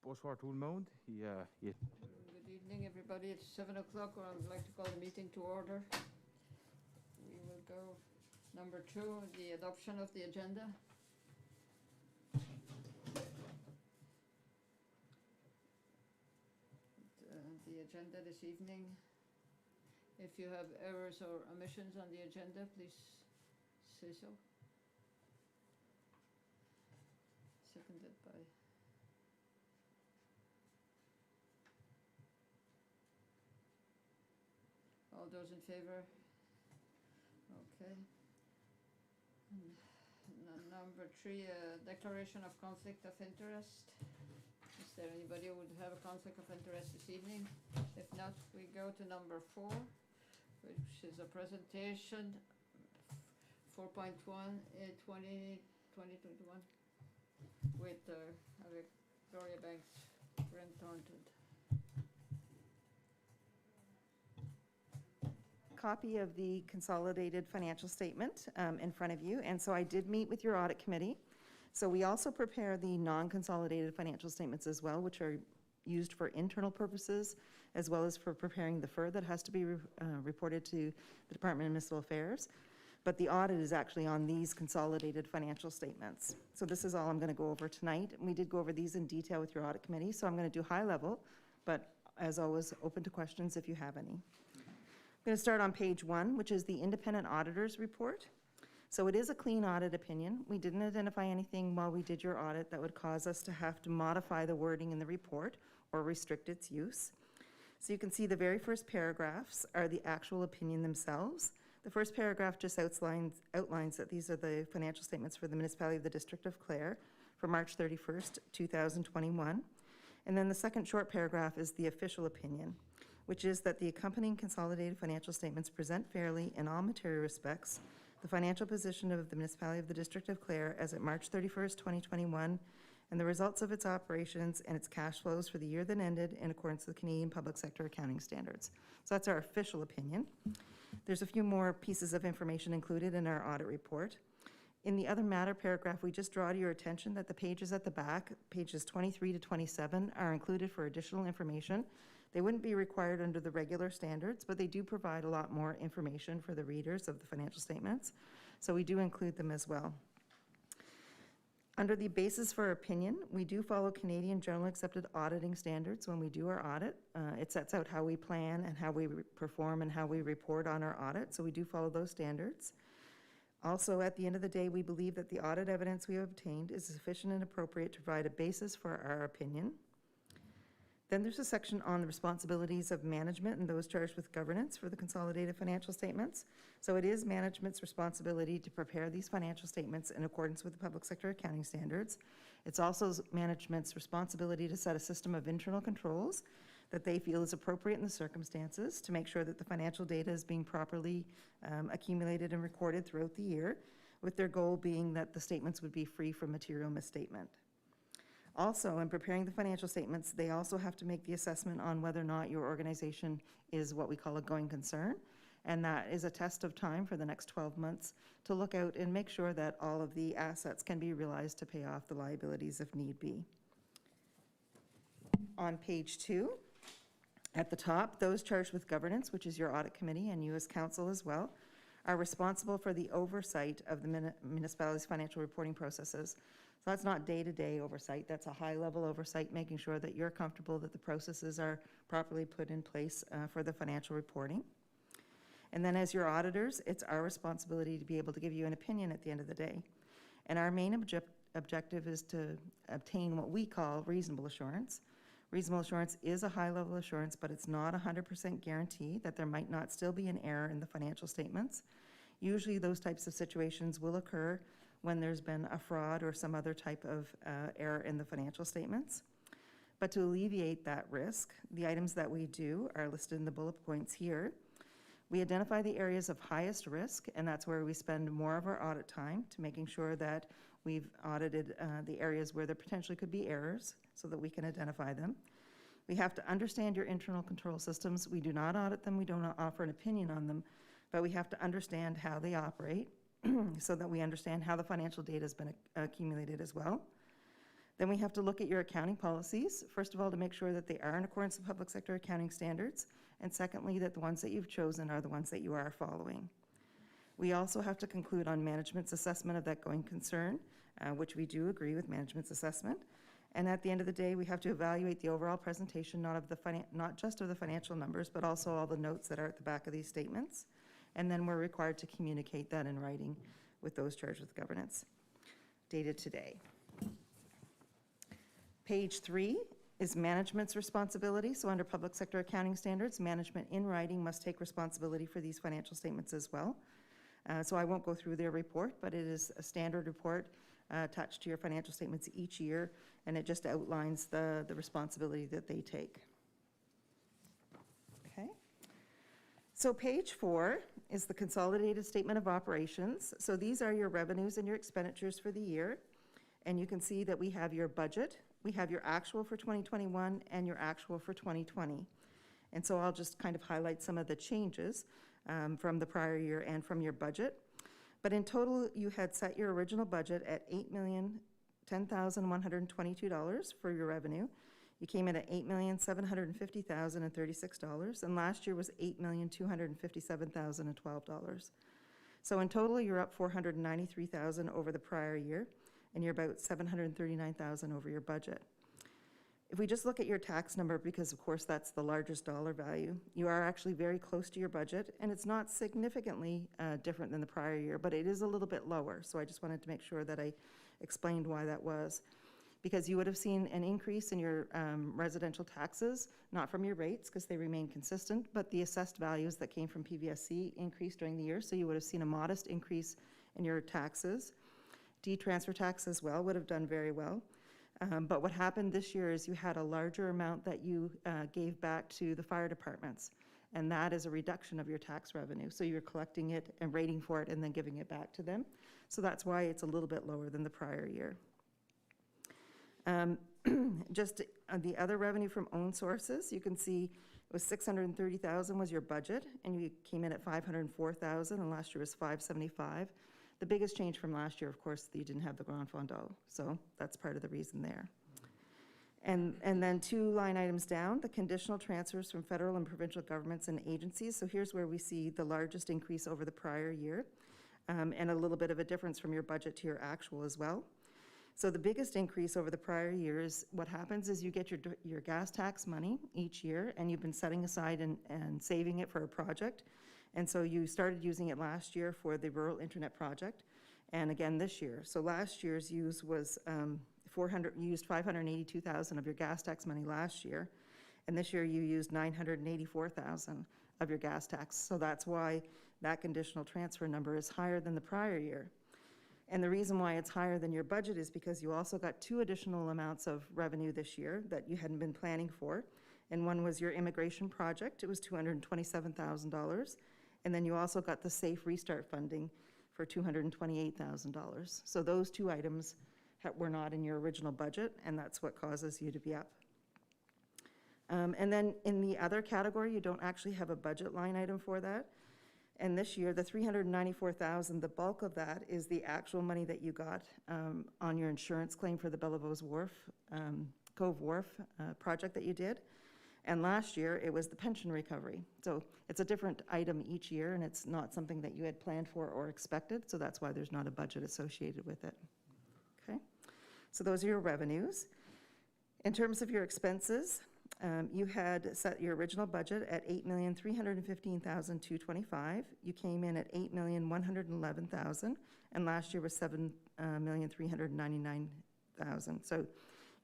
Bonsoir tout le monde. Good evening, everybody. It's 7 o'clock. I would like to call the meeting to order. We will go number 2, the adoption of the agenda. The agenda this evening. If you have errors or omissions on the agenda, please say so. Seconded by all those in favor? Okay. Number 3, declaration of conflict of interest. Is there anybody who would have a conflict of interest this evening? If not, we go to number 4, which is a presentation 4.1 2021 with Gloria Banks, Brent Thornton. Copy of the consolidated financial statement in front of you, and so I did meet with your audit committee. So we also prepare the non-consolidated financial statements as well, which are used for internal purposes as well as for preparing the FIR that has to be reported to the Department of Municipal Affairs. But the audit is actually on these consolidated financial statements. So this is all I'm going to go over tonight. We did go over these in detail with your audit committee, so I'm going to do high level, but as always, open to questions if you have any. I'm going to start on page 1, which is the independent auditor's report. So it is a clean audit opinion. We didn't identify anything while we did your audit that would cause us to have to modify the wording in the report or restrict its use. So you can see the very first paragraphs are the actual opinion themselves. The first paragraph just outlines that these are the financial statements for the municipality of the District of Clare for March 31st, 2021. And then the second short paragraph is the official opinion, which is that the accompanying consolidated financial statements present fairly in all material respects the financial position of the municipality of the District of Clare as at March 31st, 2021, and the results of its operations and its cash flows for the year that ended in accordance with Canadian public sector accounting standards. So that's our official opinion. There's a few more pieces of information included in our audit report. In the other matter paragraph, we just draw to your attention that the pages at the back, pages 23 to 27, are included for additional information. They wouldn't be required under the regular standards, but they do provide a lot more information for the readers of the financial statements. So we do include them as well. Under the basis for opinion, we do follow Canadian Generally Accepted Auditing Standards when we do our audit. It sets out how we plan and how we perform and how we report on our audit. So we do follow those standards. Also, at the end of the day, we believe that the audit evidence we have obtained is sufficient and appropriate to provide a basis for our opinion. Then there's a section on the responsibilities of management and those charged with governance for the consolidated financial statements. So it is management's responsibility to prepare these financial statements in accordance with the public sector accounting standards. It's also management's responsibility to set a system of internal controls that they feel is appropriate in the circumstances to make sure that the financial data is being properly accumulated and recorded throughout the year, with their goal being that the statements would be free from material misstatement. Also, in preparing the financial statements, they also have to make the assessment on whether or not your organization is what we call a going concern, and that is a test of time for the next 12 months to look out and make sure that all of the assets can be realized to pay off the liabilities if need be. On page 2, at the top, those charged with governance, which is your audit committee and you as council as well, are responsible for the oversight of the municipality's financial reporting processes. So that's not day-to-day oversight, that's a high-level oversight, making sure that you're comfortable that the processes are properly put in place for the financial reporting. And then as your auditors, it's our responsibility to be able to give you an opinion at the end of the day. And our main objective is to obtain what we call reasonable assurance. Reasonable assurance is a high-level assurance, but it's not a 100% guarantee that there might not still be an error in the financial statements. Usually those types of situations will occur when there's been a fraud or some other type of error in the financial statements. But to alleviate that risk, the items that we do are listed in the bullet points here. We identify the areas of highest risk, and that's where we spend more of our audit time to making sure that we've audited the areas where there potentially could be errors so that we can identify them. We have to understand your internal control systems. We do not audit them, we do not offer an opinion on them, but we have to understand how they operate so that we understand how the financial data has been accumulated as well. Then we have to look at your accounting policies, first of all, to make sure that they are in accordance with public sector accounting standards, and secondly, that the ones that you've chosen are the ones that you are following. We also have to conclude on management's assessment of that going concern, which we do agree with management's assessment. And at the end of the day, we have to evaluate the overall presentation, not just of the financial numbers, but also all the notes that are at the back of these statements. And then we're required to communicate that in writing with those charged with governance, dated today. Page 3 is management's responsibility. So under public sector accounting standards, management in writing must take responsibility for these financial statements as well. So I won't go through their report, but it is a standard report attached to your financial statements each year, and it just outlines the responsibility that they take. Okay. So page 4 is the consolidated statement of operations. So these are your revenues and your expenditures for the year. And you can see that we have your budget, we have your actual for 2021 and your actual for 2020. And so I'll just kind of highlight some of the changes from the prior year and from your budget. But in total, you had set your original budget at $8,010,122 for your revenue. You came in at $8,750,036, and last year was $8,257,012. So in total, you're up $493,000 over the prior year, and you're about $739,000 over your budget. If we just look at your tax number, because of course that's the largest dollar value, you are actually very close to your budget, and it's not significantly different than the prior year, but it is a little bit lower. So I just wanted to make sure that I explained why that was. Because you would have seen an increase in your residential taxes, not from your rates, because they remain consistent, but the assessed values that came from PVSC increased during the year, so you would have seen a modest increase in your taxes. D-transfer tax as well would have done very well. But what happened this year is you had a larger amount that you gave back to the fire departments, and that is a reduction of your tax revenue. So you're collecting it and rating for it and then giving it back to them. So that's why it's a little bit lower than the prior year. Just the other revenue from own sources, you can see it was $630,000 was your budget, and you came in at $504,000, and last year was $575,000. The biggest change from last year, of course, you didn't have the Grand Fondo, so that's part of the reason there. And then 2 line items down, the conditional transfers from federal and provincial governments and agencies. So here's where we see the largest increase over the prior year, and a little bit of a difference from your budget to your actual as well. So the biggest increase over the prior year is what happens is you get your gas tax money each year, and you've been setting aside and saving it for a project. And so you started using it last year for the rural internet project, and again this year. So last year's use was you used $582,000 of your gas tax money last year, and this year you used $984,000 of your gas tax. So that's why that conditional transfer number is higher than the prior year. And the reason why it's higher than your budget is because you also got 2 additional amounts of revenue this year that you hadn't been planning for. And one was your immigration project. It was $227,000. And then you also got the Safe Restart funding for $228,000. So those 2 items were not in your original budget, and that's what causes you to be up. And then in the other category, you don't actually have a budget line item for that. And this year, the $394,000, the bulk of that is the actual money that you got on your insurance claim for the Bellavos Wharf, Cove Wharf project that you did. And last year, it was the pension recovery. So it's a different item each year, and it's not something that you had planned for or expected, so that's why there's not a budget associated with it. Okay? So those are your revenues. In terms of your expenses, you had set your original budget at $8,315,225. You came in at $8,111,000, and last year was $7,399,000. So you're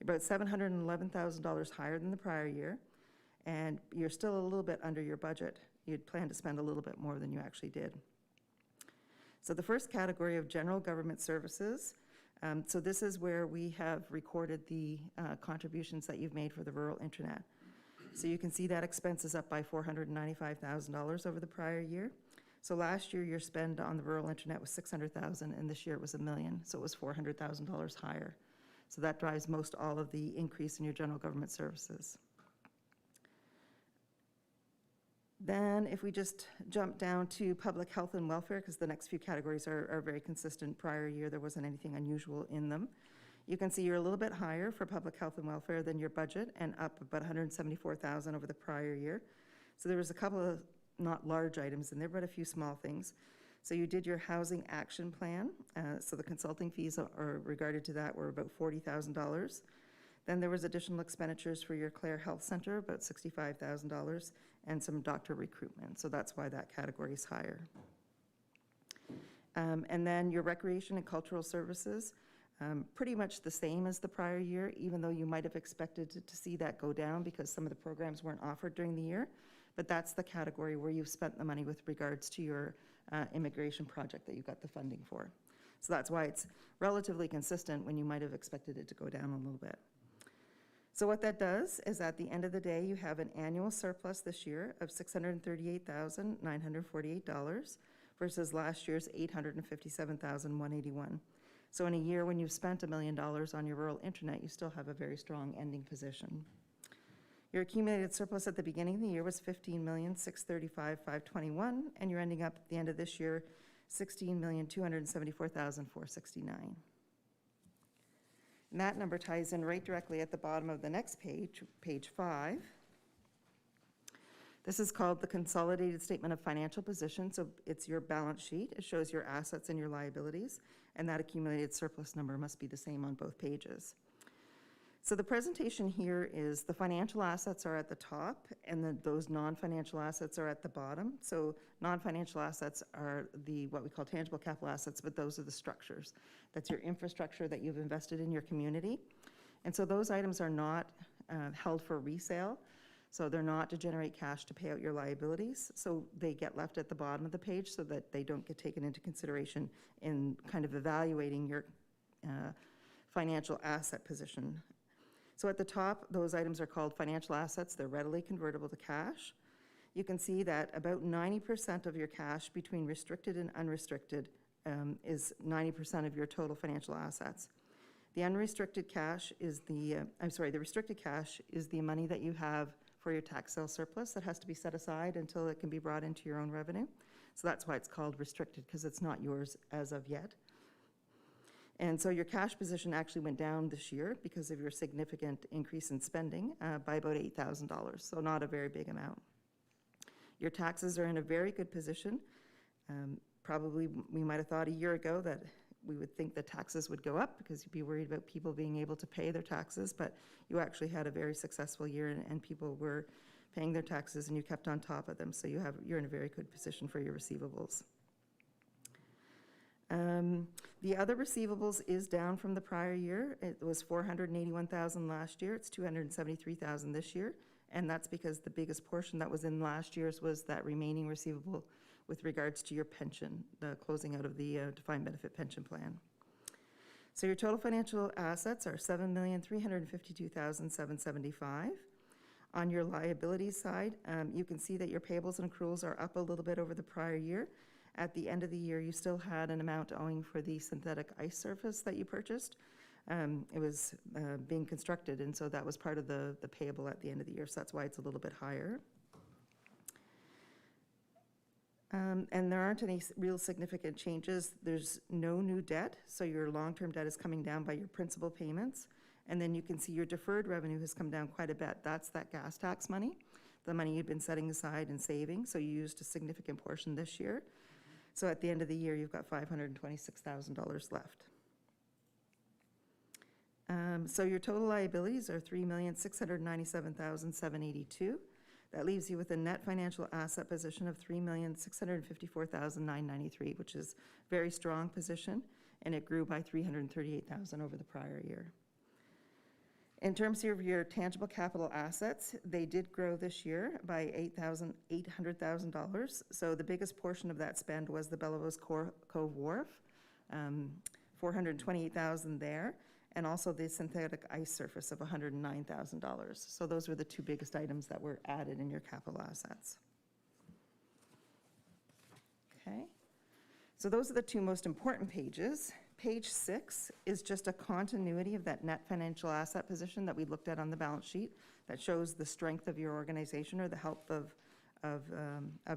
about $711,000 higher than the prior year, and you're still a little bit under your budget. You'd planned to spend a little bit more than you actually did. So the first category of general government services, so this is where we have recorded the contributions that you've made for the rural internet. So you can see that expense is up by $495,000 over the prior year. So last year your spend on the rural internet was $600,000, and this year it was $1 million, so it was $400,000 higher. So that drives most all of the increase in your general government services. Then if we just jump down to public health and welfare, because the next few categories are very consistent. Prior year, there wasn't anything unusual in them. You can see you're a little bit higher for public health and welfare than your budget, and up about 174,000 over the prior year. So there was a couple of not large items in there, but a few small things. So you did your housing action plan. So the consulting fees are regarded to that were about $40,000. Then there was additional expenditures for your Clare Health Center, about $65,000, and some doctor recruitment. So that's why that category is higher. And then your recreation and cultural services, pretty much the same as the prior year, even though you might have expected to see that go down because some of the programs weren't offered during the year. But that's the category where you've spent the money with regards to your immigration project that you got the funding for. So that's why it's relatively consistent when you might have expected it to go down a little bit. So what that does is at the end of the day, you have an annual surplus this year of $638,948 versus last year's $857,181. So in a year when you've spent $1 million on your rural internet, you still have a very strong ending position. Your accumulated surplus at the beginning of the year was $15,635,521, and you're ending up at the end of this year $16,274,469. And that number ties in right directly at the bottom of the next page, page 5. This is called the Consolidated Statement of Financial Position. So it's your balance sheet. It shows your assets and your liabilities, and that accumulated surplus number must be the same on both pages. So the presentation here is the financial assets are at the top, and those non-financial assets are at the bottom. So non-financial assets are what we call tangible capital assets, but those are the structures. That's your infrastructure that you've invested in your community. And so those items are not held for resale. So they're not to generate cash to pay out your liabilities. So they get left at the bottom of the page so that they don't get taken into consideration in kind of evaluating your financial asset position. So at the top, those items are called financial assets. They're readily convertible to cash. You can see that about 90% of your cash between restricted and unrestricted is 90% of your total financial assets. The unrestricted cash is the restricted cash is the money that you have for your tax sale surplus that has to be set aside until it can be brought into your own revenue. So that's why it's called restricted, because it's not yours as of yet. And so your cash position actually went down this year because of your significant increase in spending by about $8,000, so not a very big amount. Your taxes are in a very good position. Probably we might have thought a year ago that we would think the taxes would go up because you'd be worried about people being able to pay their taxes, but you actually had a very successful year and people were paying their taxes and you kept on top of them, so you're in a very good position for your receivables. The other receivables is down from the prior year. It was $481,000 last year. It's $273,000 this year, and that's because the biggest portion that was in last year's was that remaining receivable with regards to your pension, the closing out of the defined benefit pension plan. So your total financial assets are $7,352,775. On your liabilities side, you can see that your payables and accruals are up a little bit over the prior year. At the end of the year, you still had an amount owing for the synthetic ice surface that you purchased. It was being constructed, and so that was part of the payable at the end of the year, so that's why it's a little bit higher. And there aren't any real significant changes. There's no new debt, so your long-term debt is coming down by your principal payments. And then you can see your deferred revenue has come down quite a bit. That's that gas tax money, the money you'd been setting aside and saving, so you used a significant portion this year. So at the end of the year, you've got $526,000 left. So your total liabilities are $3,697,782. That leaves you with a net financial asset position of $3,654,993, which is a very strong position, and it grew by $338,000 over the prior year. In terms of your tangible capital assets, they did grow this year by $800,000. So the biggest portion of that spend was the Bellows Cove Wharf, $428,000 there, and also the synthetic ice surface of $109,000. So those were the two biggest items that were added in your capital assets. Okay, so those are the two most important pages. Page 6 is just a continuity of that net financial asset position that we looked at on the balance sheet that shows the strength of your organization or the health of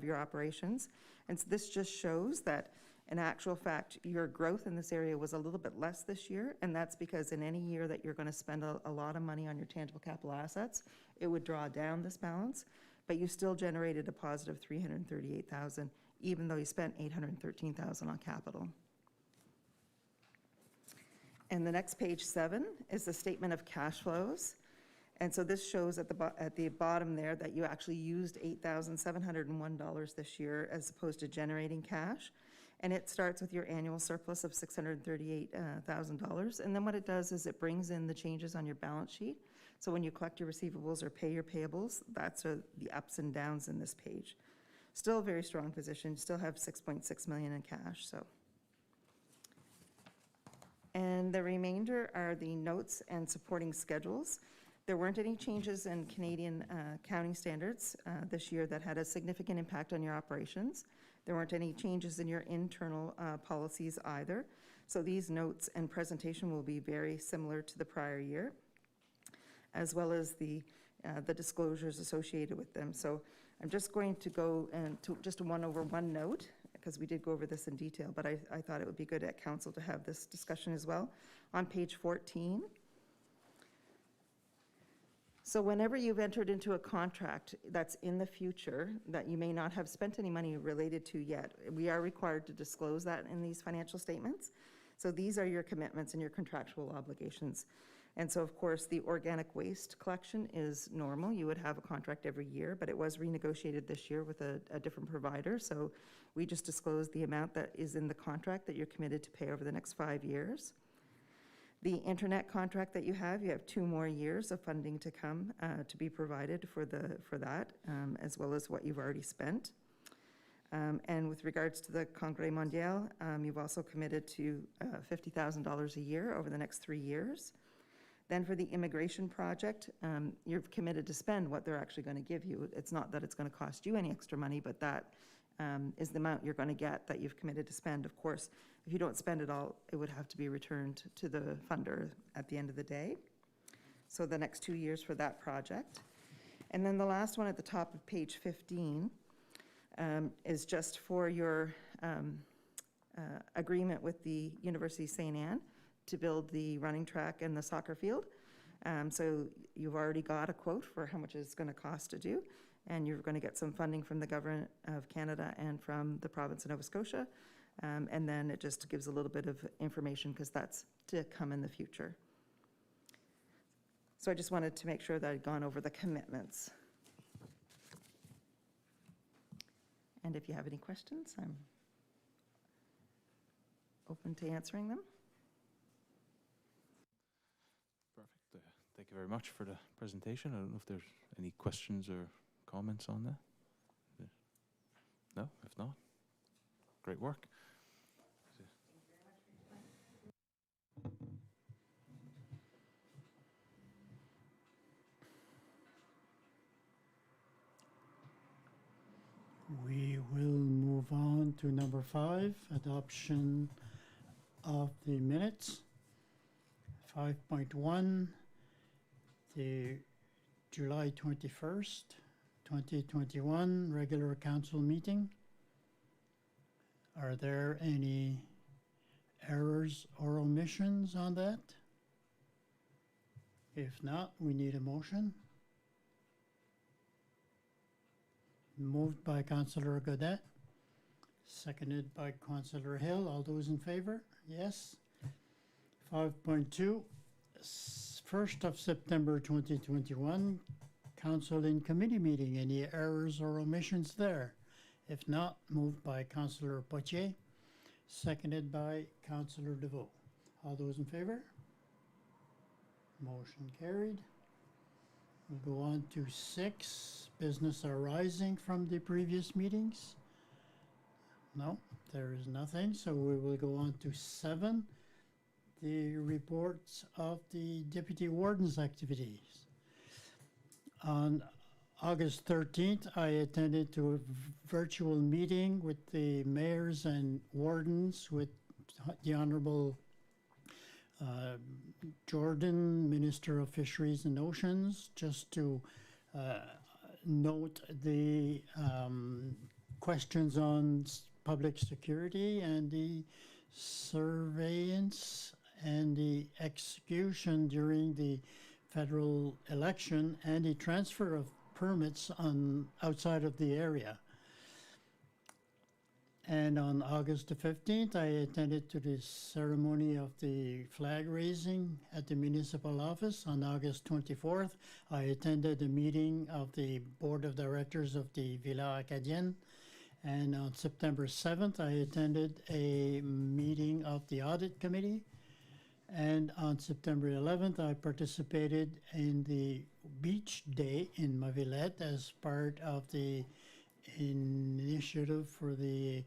your operations. And so this just shows that In actual fact, your growth in this area was a little bit less this year, and that's because in any year that you're going to spend a lot of money on your tangible capital assets, it would draw down this balance, but you still generated a positive 338,000, even though you spent 813,000 on capital. And the next page 7 is the statement of cash flows. And so this shows at the bottom there that you actually used $8,701 this year as opposed to generating cash. And it starts with your annual surplus of $638,000. And then what it does is it brings in the changes on your balance sheet. So when you collect your receivables or pay your payables, that's the ups and downs in this page. Still a very strong position, still have $6.6 million in cash, so. And the remainder are the notes and supporting schedules. There weren't any changes in Canadian accounting standards this year that had a significant impact on your operations. There weren't any changes in your internal policies either. So these notes and presentation will be very similar to the prior year, as well as the disclosures associated with them. So I'm just going to go to just a one note, because we did go over this in detail, but I thought it would be good at council to have this discussion as well. On page 14, so whenever you've entered into a contract that's in the future that you may not have spent any money related to yet, we are required to disclose that in these financial statements. So these are your commitments and your contractual obligations. And so, of course, the organic waste collection is normal. You would have a contract every year, but it was renegotiated this year with a different provider. So we just disclosed the amount that is in the contract that you're committed to pay over the next 5 years. The internet contract that you have 2 more years of funding to come to be provided for that, as well as what you've already spent. And with regards to the Congrès Mondial, you've also committed to $50,000 a year over the next 3 years. Then for the immigration project, you're committed to spend what they're actually going to give you. It's not that it's going to cost you any extra money, but that is the amount you're going to get that you've committed to spend. Of course, if you don't spend it all, it would have to be returned to the funder at the end of the day. So the next 2 years for that project. And then the last one at the top of page 15 is just for your agreement with the University of St. Anne to build the running track and the soccer field. So you've already got a quote for how much it's going to cost to do, and you're going to get some funding from the Government of Canada and from the province of Nova Scotia. And then it just gives a little bit of information because that's to come in the future. So I just wanted to make sure that I'd gone over the commitments. And if you have any questions, I'm open to answering them. Perfect. Thank you very much for the presentation. I don't know if there's any questions or comments on that. No? If not, great work. We will move on to number 5, adoption of the minutes. 5.1, the July 21st, 2021 regular council meeting. Are there any errors or omissions on that? If not, we need a motion. Moved by Councillor Godet, seconded by Councillor Hill. All those in favor? Yes. 5.2, 1st of September 2021, Council in Committee meeting. Any errors or omissions there? If not, moved by Councillor Poitier, seconded by Councillor DeVoe. All those in favor? Motion carried. We'll go on to 6, business arising from the previous meetings. No, there is nothing, so we will go on to 7, the reports of the Deputy Warden's activities. On August 13th, I attended to a virtual meeting with the mayors and wardens with the Honorable Jordan, Minister of Fisheries and Oceans, just to note the questions on public security and the surveillance and the execution during the federal election and the transfer of permits on outside of the area. And on August the 15th, I attended to the ceremony of the flag raising at the municipal office. On August 24th, I attended a meeting of the board of directors of the Villa Acadienne. And on September 7th, I attended a meeting of the audit committee. And on September 11th, I participated in the beach day in Mavilet as part of the initiative for the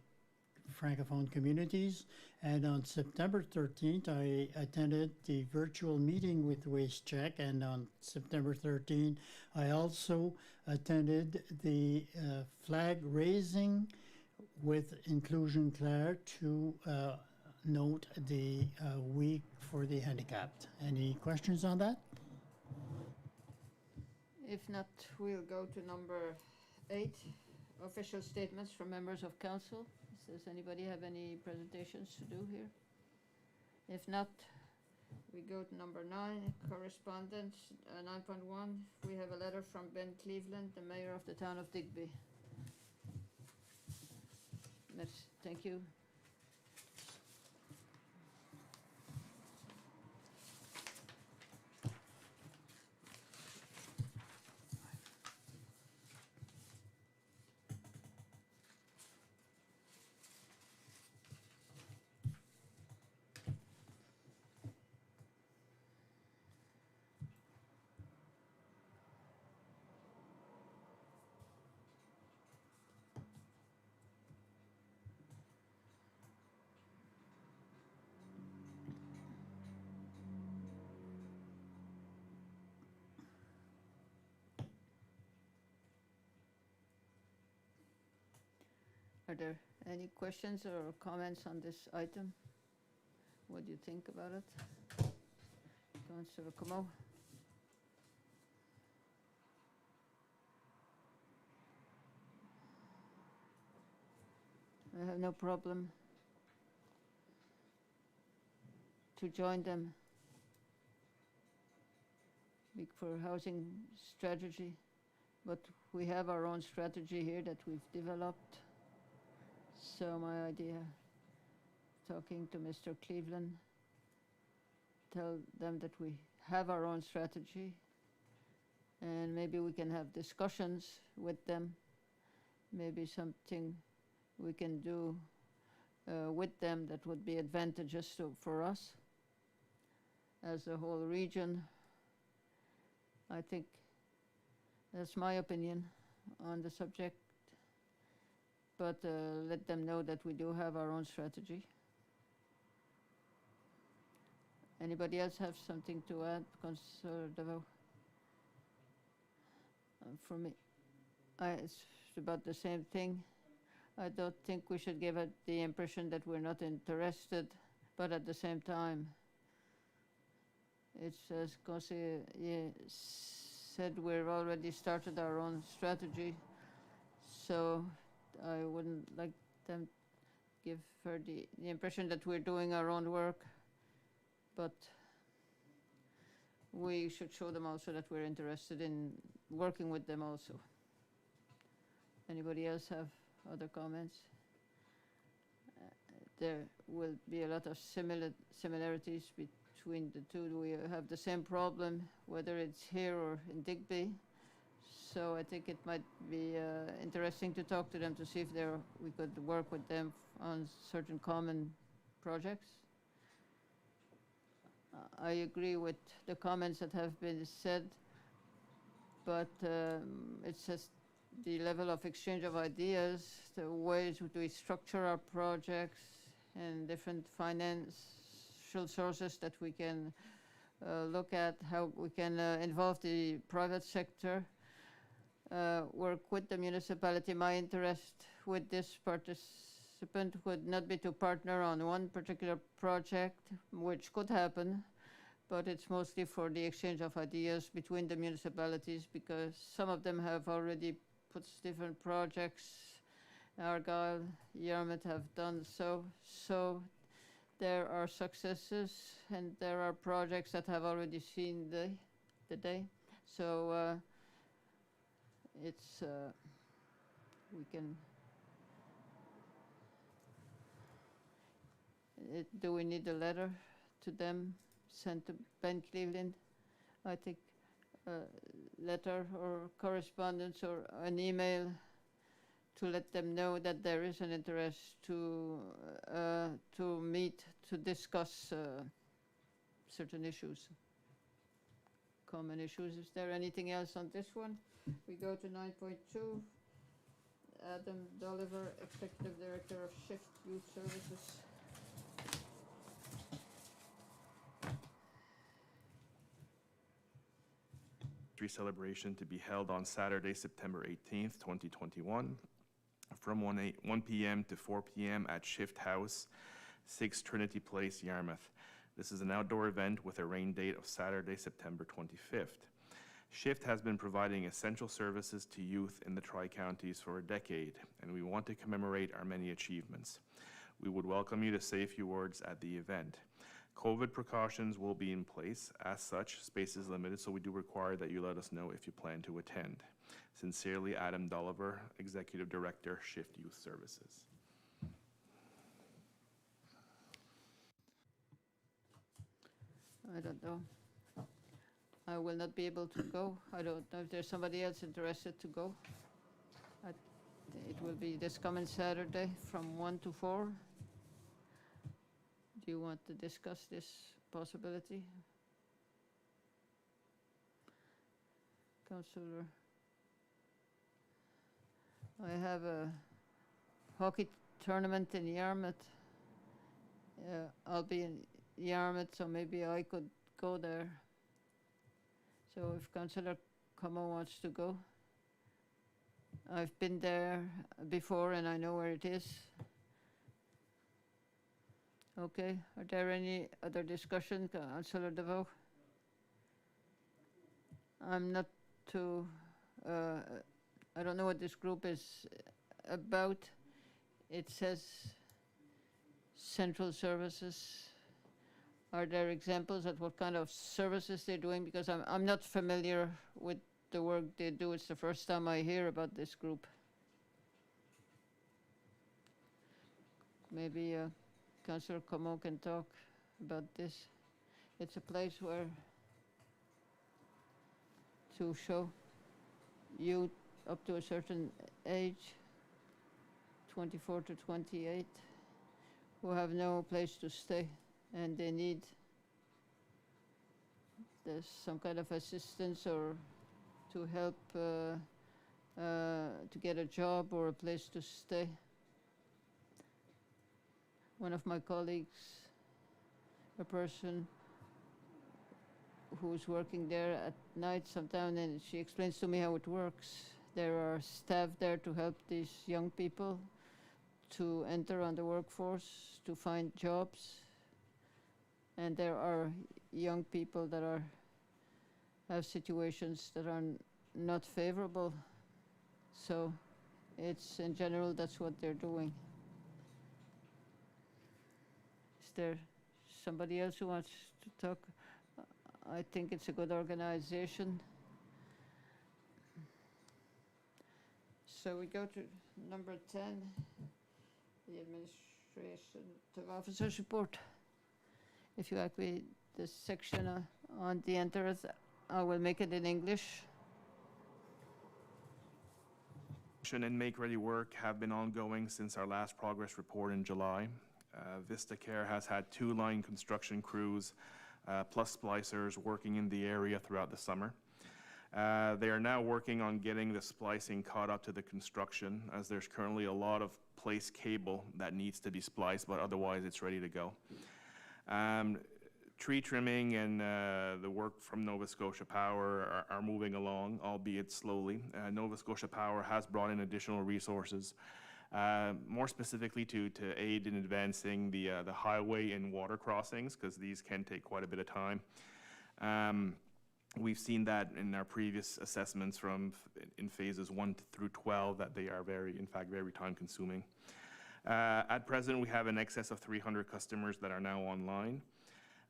Francophone communities. And on September 13th, I attended the virtual meeting with WasteCheck. And on September 13th, I also attended the flag raising with Inclusion Clare to note the week for the handicapped. Any questions on that? If not, we'll go to number 8, official statements from members of council. Does anybody have any presentations to do here? If not, we go to number 9, correspondence, 9.1. We have a letter from Ben Cleveland, the mayor of the town of Digby. Thank you. Are there any questions or comments on this item? What do you think about it? Councillor Como? I have no problem to join them for housing strategy, but we have our own strategy here that we've developed. So my idea, talking to Mr. Cleveland, tell them that we have our own strategy and maybe we can have discussions with them, maybe something we can do with them that would be advantageous for us as a whole region. I think that's my opinion on the subject. But let them know that we do have our own strategy. Anybody else have something to add, Councillor Davao? For me, it's about the same thing. I don't think we should give it the impression that we're not interested, but at the same time, it's as Conseil said, we've already started our own strategy, so I wouldn't like them give her the impression that we're doing our own work, but we should show them also that we're interested in working with them also. Anybody else have other comments? There will be a lot of similarities between the two. We have the same problem, whether it's here or in Digby. So I think it might be interesting to talk to them to see if we could work with them on certain common projects. I agree with the comments that have been said, but it's just the level of exchange of ideas, the ways we structure our projects, and different financial sources that we can look at, how we can involve the private sector. Work with the municipality. My interest with this participant would not be to partner on one particular project, which could happen, but it's mostly for the exchange of ideas between the municipalities, because some of them have already put different projects Argyll, Yarmouth have done so. So there are successes and there are projects that have already seen the day. So it's we can. Do we need a letter to them sent to Ben Cleveland? I think a letter or correspondence or an email to let them know that there is an interest to meet to discuss certain issues, common issues. Is there anything else on this one? We go to 9.2. Adam Dolliver, Executive Director of Shift Youth Services. Celebration to be held on Saturday, September 18th, 2021, from 1 p.m. to 4 p.m. at Shift House, 6 Trinity Place, Yarmouth. This is an outdoor event with a rain date of Saturday, September 25th. Shift has been providing essential services to youth in the Tri-Counties for a decade, and we want to commemorate our many achievements. We would welcome you to say a few words at the event. COVID precautions will be in place. As such, space is limited, so we do require that you let us know if you plan to attend. Sincerely, Adam Dolliver, Executive Director, Shift Youth Services. I don't know. I will not be able to go. I don't know if there's somebody else interested to go. It will be this coming Saturday from 1 to 4. Do you want to discuss this possibility? Councillor, I have a hockey tournament in Yarmouth. I'll be in Yarmouth, so maybe I could go there. So if Councillor Como wants to go. I've been there before and I know where it is. Okay, are there any other discussion, Councillor DeVoe? I'm not too, I don't know what this group is about. It says central services. Are there examples of what kind of services they're doing? Because I'm not familiar with the work they do. It's the first time I hear about this group. Maybe Councillor Como can talk about this. It's a place where to show youth up to a certain age, 24 to 28, who have no place to stay and they need some kind of assistance or to help to get a job or a place to stay. One of my colleagues, a person who's working there at night sometimes, and she explains to me how it works. There are staff there to help these young people to enter on the workforce, to find jobs. And there are young people that have situations that are not favorable. So it's, in general, that's what they're doing. Is there somebody else who wants to talk? I think it's a good organization. So we go to number 10, the Administrative Officer's Report. If you agree, this section on the Enters, I will make it in English. And make-ready work have been ongoing since our last progress report in July. VistaCare has had 2 line construction crews plus splicers working in the area throughout the summer. They are now working on getting the splicing caught up to the construction, as there's currently a lot of place cable that needs to be spliced, but otherwise it's ready to go. Tree trimming and the work from Nova Scotia Power are moving along, albeit slowly. Nova Scotia Power has brought in additional resources, more specifically to aid in advancing the highway and water crossings, because these can take quite a bit of time. We've seen that in our previous assessments in phases 1 through 12, that they are in fact, very time consuming. At present, we have in excess of 300 customers that are now online.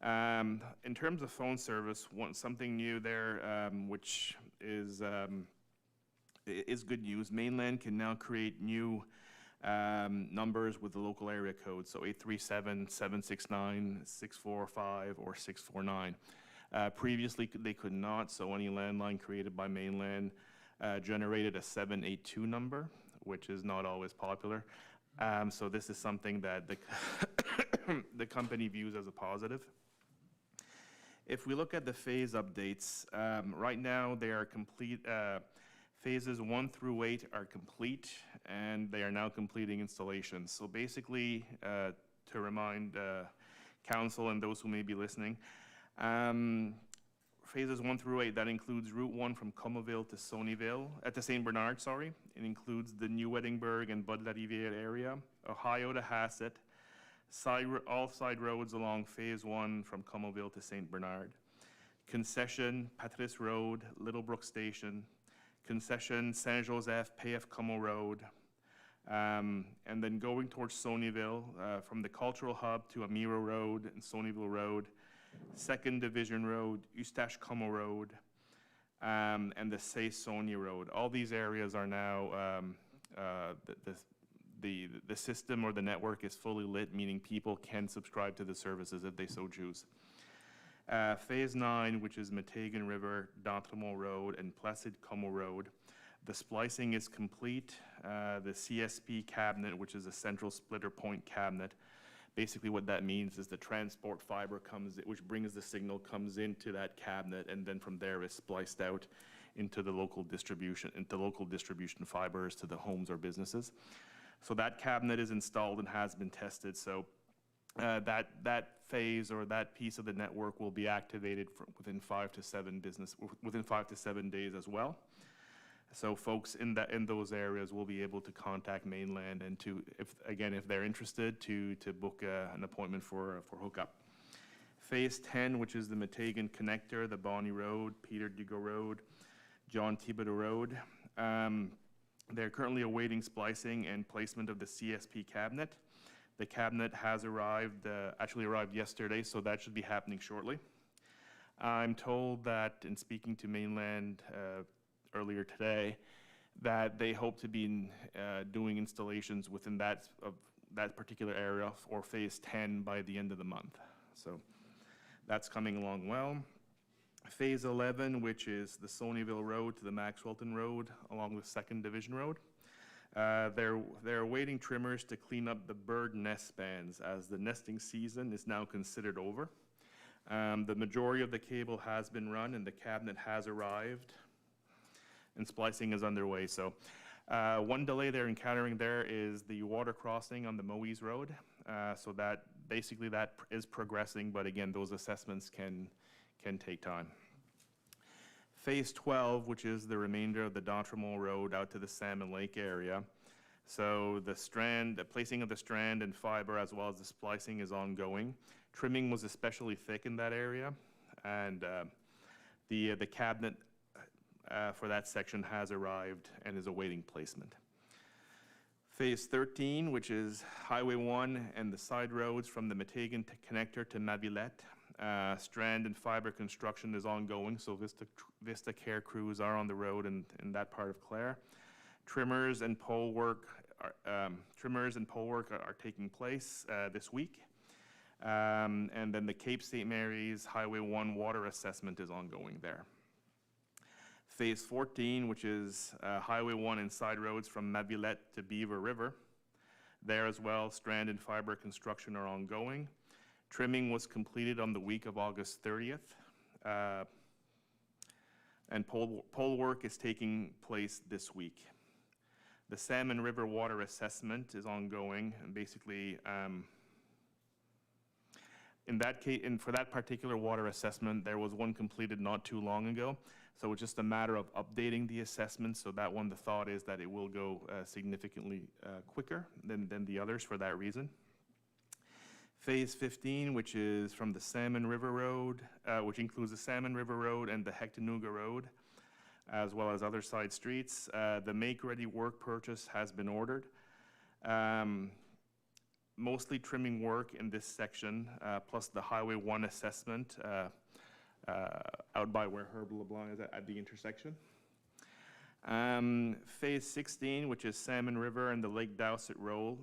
In terms of phone service, something new there, which is good news. Mainland can now create new numbers with the local area code, so 837-769-645 or 649. Previously, they could not, so any landline created by Mainland generated a 782 number, which is not always popular. So this is something that the company views as a positive. If we look at the phase updates, right now they are complete. Phases 1 through 8 are complete, and they are now completing installations. So basically, to remind council and those who may be listening, phases 1 through 8, that includes Route 1 from Comoville to St. Bernard, sorry. It includes the New Edinburgh and Bud-la-Rivière area, Ohio to Hassett, all side roads along phase 1 from Comoville to St. Bernard, concession, Patrice Road, Littlebrook Station, concession, Saint-Joseph, PF Como Road, and then going towards Sonyville, from the Cultural Hub to Amiro Road and Sonyville Road, 2nd Division Road, Eustache Como Road, and the Say-Sonia Road. All these areas are now, the system or the network is fully lit, meaning people can subscribe to the services if they so choose. Phase 9, which is Metegan River, D'Entremont Road, and Placid Como Road, the splicing is complete. The CSP cabinet, which is a central splitter point cabinet, basically what that means is the transport fiber which brings the signal, comes into that cabinet, and then from there is spliced out into local distribution fibers to the homes or businesses. So that cabinet is installed and has been tested. So that phase or that piece of the network will be activated within 5 to 7 days as well. So folks in those areas will be able to contact Mainland and if they're interested, to book an appointment for hookup. Phase 10, which is the Metegan connector, the Bonnie Road, Peter Dugo Road, John Thibodeau Road. They're currently awaiting splicing and placement of the CSP cabinet. The cabinet has actually arrived yesterday, so that should be happening shortly. I'm told that in speaking to Mainland earlier today, that they hope to be doing installations within that particular area for phase 10 by the end of the month. So that's coming along well. Phase 11, which is the Sonyville Road to the Maxwellton Road along the 2nd Division Road. They're awaiting trimmers to clean up the bird nest bands, as the nesting season is now considered over. The majority of the cable has been run and the cabinet has arrived, and splicing is underway. So one delay they're encountering there is the water crossing on the Moise Road. So that is progressing, but again, those assessments can take time. Phase 12, which is the remainder of the D'Entremont Road out to the Salmon Lake area. So the placing of the strand and fiber, as well as the splicing, is ongoing. Trimming was especially thick in that area, and the cabinet for that section has arrived and is awaiting placement. Phase 13, which is Highway 1 and the side roads from the Metegan connector to Mavilet. Strand and fiber construction is ongoing, so Vista Care crews are on the road in that part of Clare. Trimmers and pole work are taking place this week. And then the Cape St. Mary's Highway 1 water assessment is ongoing there. Phase 14, which is Highway 1 and side roads from Mavilet to Beaver River. There as well, strand and fiber construction are ongoing. Trimming was completed on the week of August 30th. And pole work is taking place this week. The Salmon River water assessment is ongoing, and basically, in that case, for that particular water assessment, there was one completed not too long ago. So it's just a matter of updating the assessment. So that one, the thought is that it will go significantly quicker than the others for that reason. Phase 15, which is from the Salmon River Road, which includes the Salmon River Road and the Hectanuga Road, as well as other side streets. The make-ready work purchase has been ordered. Mostly trimming work in this section, plus the Highway 1 assessment out by where Herb LeBlanc is at the intersection. Phase 16, which is Salmon River and the Lake Dowsett Road,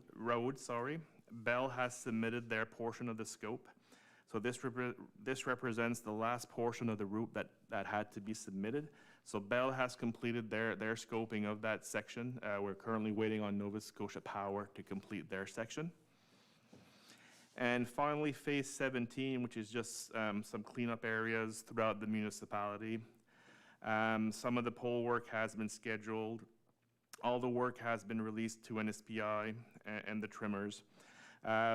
Bell has submitted their portion of the scope. So this represents the last portion of the route that had to be submitted. So Bell has completed their scoping of that section. We're currently waiting on Nova Scotia Power to complete their section. And finally, Phase 17, which is just some cleanup areas throughout the municipality. Some of the pole work has been scheduled. All the work has been released to NSPI and the trimmers.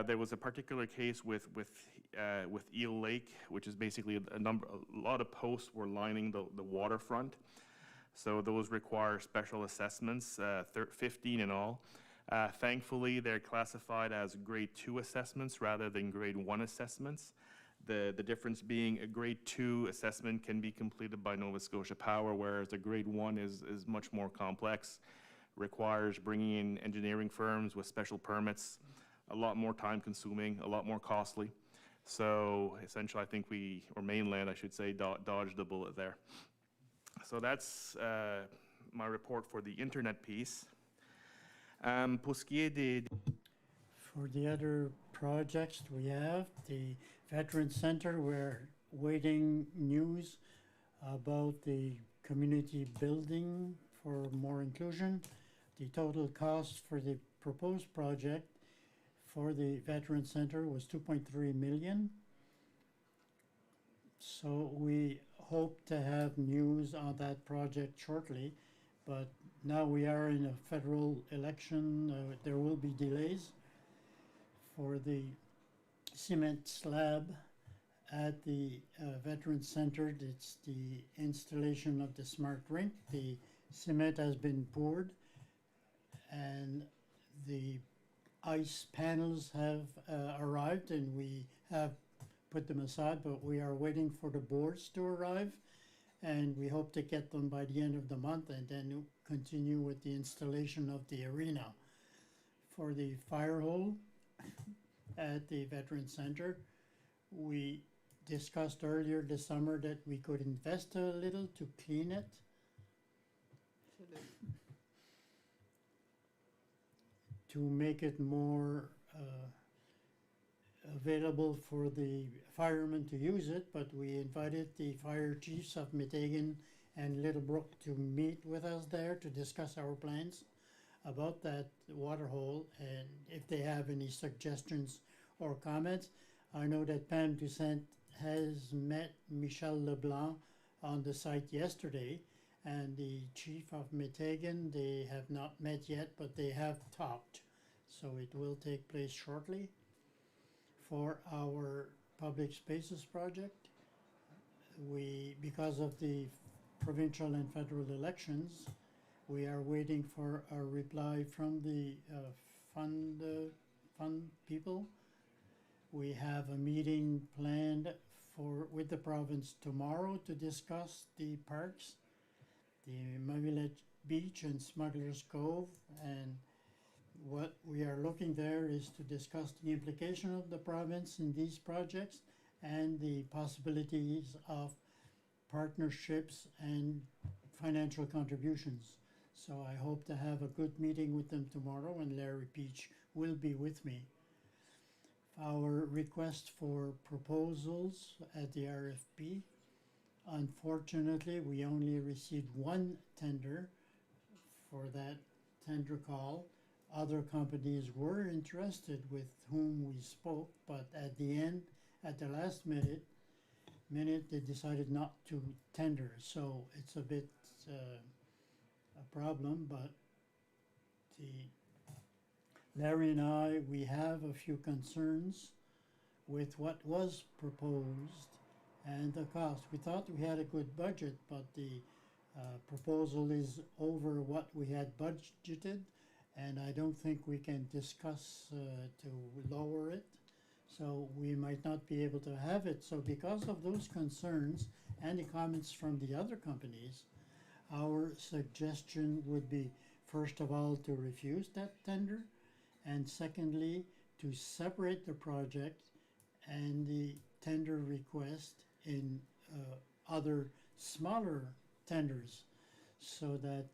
There was a particular case with Eel Lake, which is basically a lot of posts were lining the waterfront. So those require special assessments, 15 in all. Thankfully, they're classified as grade 2 assessments rather than grade 1 assessments. The difference being a grade 2 assessment can be completed by Nova Scotia Power, whereas a grade 1 is much more complex, requires bringing in engineering firms with special permits, a lot more time consuming, a lot more costly. So essentially, I think or Mainland, I should say, dodged the bullet there. So that's my report for the internet piece. Pour ce qui est des... For the other projects we have, the Veteran Center, we're waiting news about the community building for more inclusion. The total cost for the proposed project for the Veteran Center was 2.3 million. So we hope to have news on that project shortly, but now we are in a federal election. There will be delays for the cement slab at the Veteran Center. It's the installation of the smart rink. The cement has been poured and the ice panels have arrived, and we have put them aside, but we are waiting for the boards to arrive, and we hope to get them by the end of the month and then continue with the installation of the arena. For the fire hole at the Veteran Center, we discussed earlier this summer that we could invest a little to clean it. To make it more available for the firemen to use it, but we invited the fire chiefs of Meteghan and Littlebrook to meet with us there to discuss our plans about that water hole, and if they have any suggestions or comments. I know that Pam Toussaint has met Michel Leblanc on the site yesterday, and the chief of Meteghan, they have not met yet, but they have talked. So it will take place shortly. For our public spaces project, because of the provincial and federal elections, we are waiting for a reply from the fund people. We have a meeting planned with the province tomorrow to discuss the parks, the Mavilet Beach and Smuggler's Cove, and what we are looking there is to discuss the implication of the province in these projects and the possibilities of partnerships and financial contributions. So I hope to have a good meeting with them tomorrow, and Larry Peach will be with me. Our request for proposals at the RFP, unfortunately, we only received one tender for that tender call. Other companies were interested with whom we spoke, but at the end, at the last minute, they decided not to tender. So it's a bit a problem, but Larry and I, we have a few concerns with what was proposed and the cost. We thought we had a good budget, but the proposal is over what we had budgeted, and I don't think we can discuss to lower it. So we might not be able to have it. So because of those concerns and the comments from the other companies, our suggestion would be, first of all, to refuse that tender, and secondly, to separate the project and the tender request in other smaller tenders, so that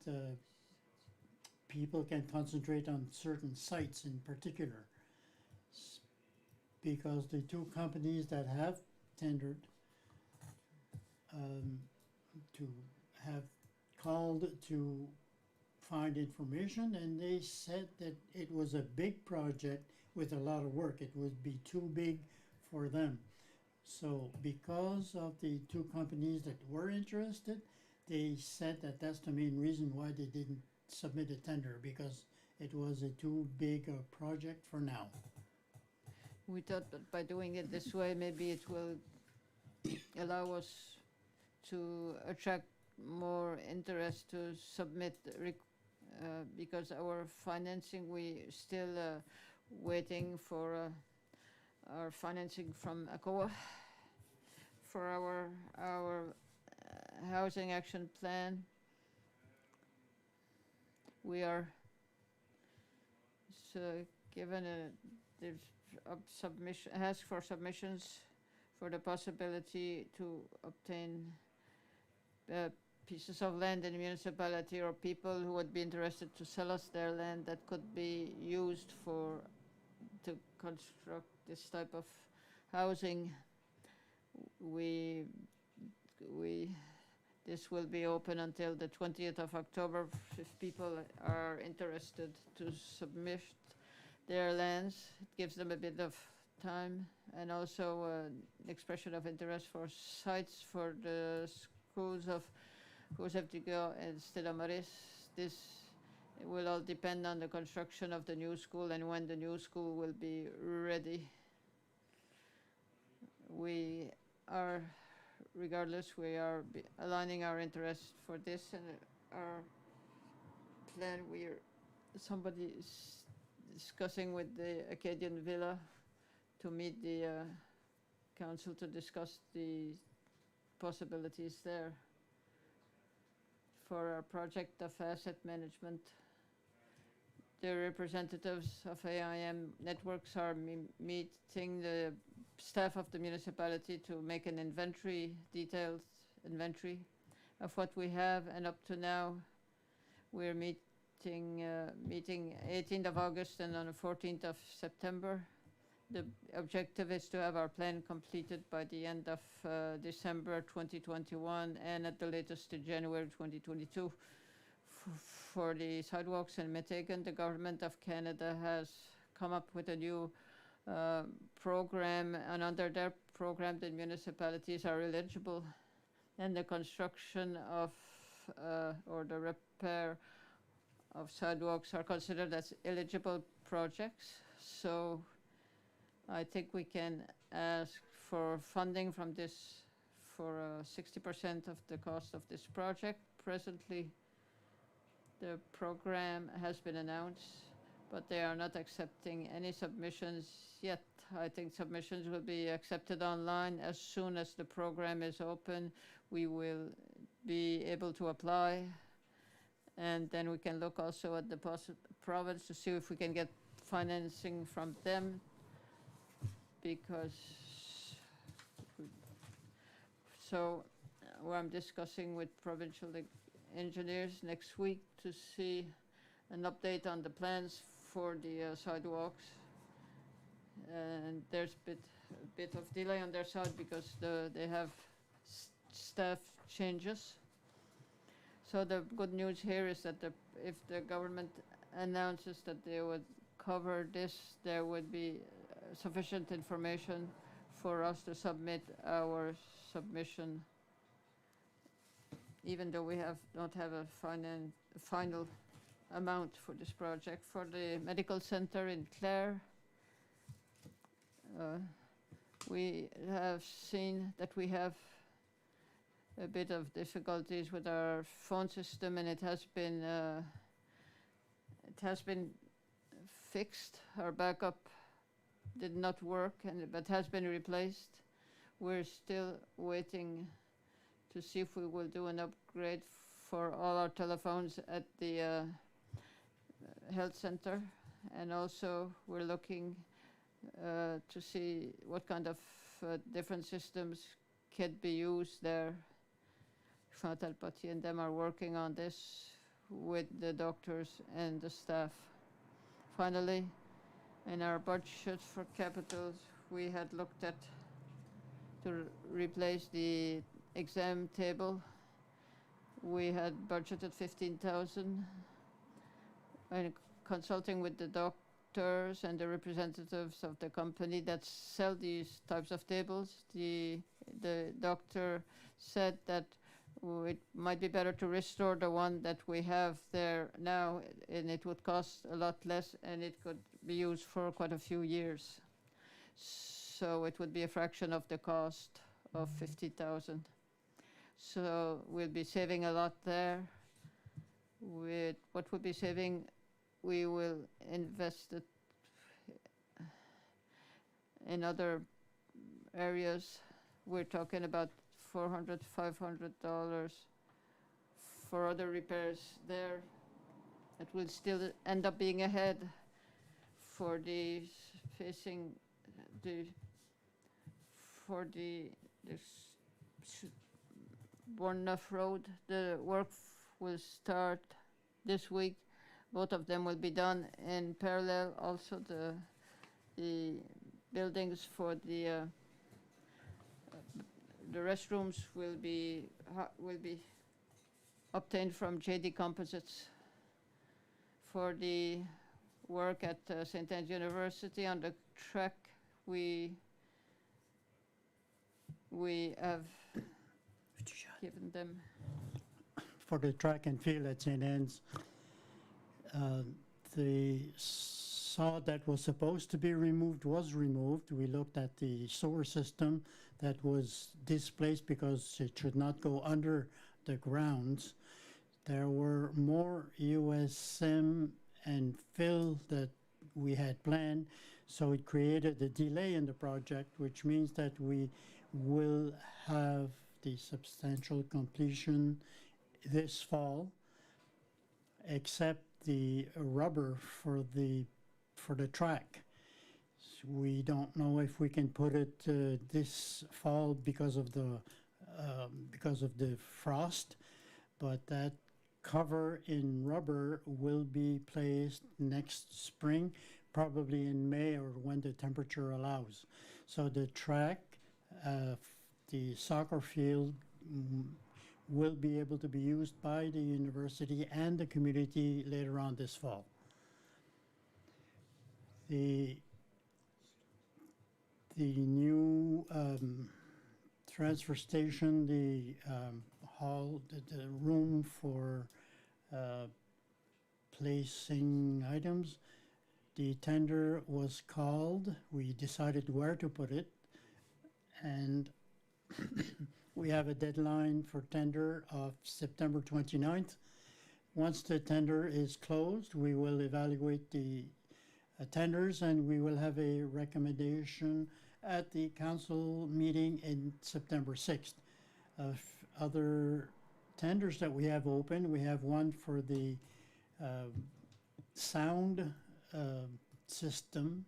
people can concentrate on certain sites in particular. Because the two companies that have tendered to have called to find information, and they said that it was a big project with a lot of work. It would be too big for them. So because of the two companies that were interested, they said that that's the main reason why they didn't submit a tender, because it was a too big a project for now. We thought that by doing it this way, maybe it will allow us to attract more interest to submit, because our financing, we still waiting for our financing from ACOA for our housing action plan. We are given there's submission, ask for submissions for the possibility to obtain pieces of land in the municipality, or people who would be interested to sell us their land that could be used to construct this type of housing. This will be open until the 20th of October if people are interested to submit their lands. It gives them a bit of time, and also expression of interest for sites for the schools of Joseph Digo and Stella Maris. This will all depend on the construction of the new school and when the new school will be ready. We are, regardless, we are aligning our interests for this, and our plan, somebody is discussing with the Acadian Villa to meet the council to discuss the possibilities there for our project of asset management. The representatives of AIM Networks are meeting the staff of the municipality to make an inventory, detailed inventory of what we have, and up to now we're meeting 18th of August and on the 14th of September. The objective is to have our plan completed by the end of December 2021 and at the latest in January 2022. For the sidewalks in Meteghan, the Government of Canada has come up with a new program, and under their program the municipalities are eligible, and the construction of or the repair of sidewalks are considered as eligible projects. So I think we can ask for funding from this for 60% of the cost of this project. Presently, the program has been announced, but they are not accepting any submissions yet. I think submissions will be accepted online. As soon as the program is open, we will be able to apply, and then we can look also at the province to see if we can get financing from them, because I'm discussing with provincial engineers next week to see an update on the plans for the sidewalks, and there's a bit of delay on their side because they have staff changes. So the good news here is that if the government announces that they would cover this, there would be sufficient information for us to submit our submission, even though we don't have a final amount for this project. For the medical center in Clare, we have seen that we have a bit of difficulties with our phone system, and it has been fixed. Our backup did not work, but has been replaced. We're still waiting to see if we will do an upgrade for all our telephones at the health center. And also we're looking to see what kind of different systems could be used there. Chantal Potier and them are working on this with the doctors and the staff. Finally, in our budget for capitals, we had looked at to replace the exam table. We had budgeted 15,000, and consulting with the doctors and the representatives of the company that sell these types of tables, the doctor said that it might be better to restore the one that we have there now, and it would cost a lot less, and it could be used for quite a few years. So it would be a fraction of the cost of 50,000. So we'll be saving a lot there. With what we'll be saving, we will invest it in other areas. We're talking about $400, $500 for other repairs there. It will still end up being ahead for the facing the Bournemouth Road. The work will start this week. Both of them will be done in parallel. Also the buildings for the restrooms will be obtained from JD Composites. For the work at St. Anne's University on the track, we have given them For the track and field at St. Anne's, the saw that was supposed to be removed was removed. We looked at the sewer system that was displaced because it should not go under the grounds. There were more USM and fill that we had planned, so it created a delay in the project, which means that we will have the substantial completion this fall, except the rubber for the track. We don't know if we can put it this fall because of the frost, but that cover in rubber will be placed next spring, probably in May or when the temperature allows. So the track, the soccer field will be able to be used by the university and the community later on this fall. The new transfer station, the hall, the room for placing items, the tender was called. We decided where to put it, and we have a deadline for tender of September 29th. Once the tender is closed, we will evaluate the tenders, and we will have a recommendation at the council meeting in September 6th. Other tenders that we have open, we have one for the sound system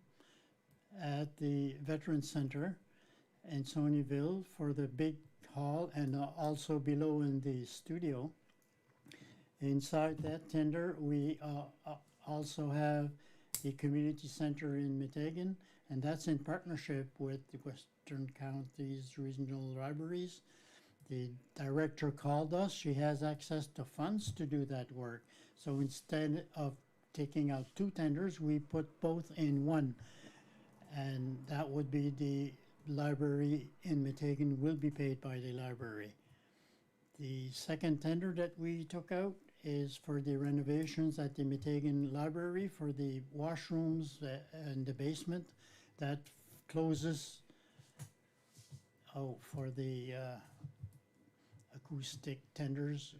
at the Veterans Center in Sonyville for the big hall, and also below in the studio. Inside that tender, we also have the community center in Meteghan, and that's in partnership with the Western Counties Regional Libraries. The director called us. She has access to funds to do that work. So instead of taking out two tenders, we put both in one. And that would be the library in Meteghan will be paid by the library. The second tender that we took out is for the renovations at the Meteghan Library for the washrooms and the basement. That closes for the acoustic tenders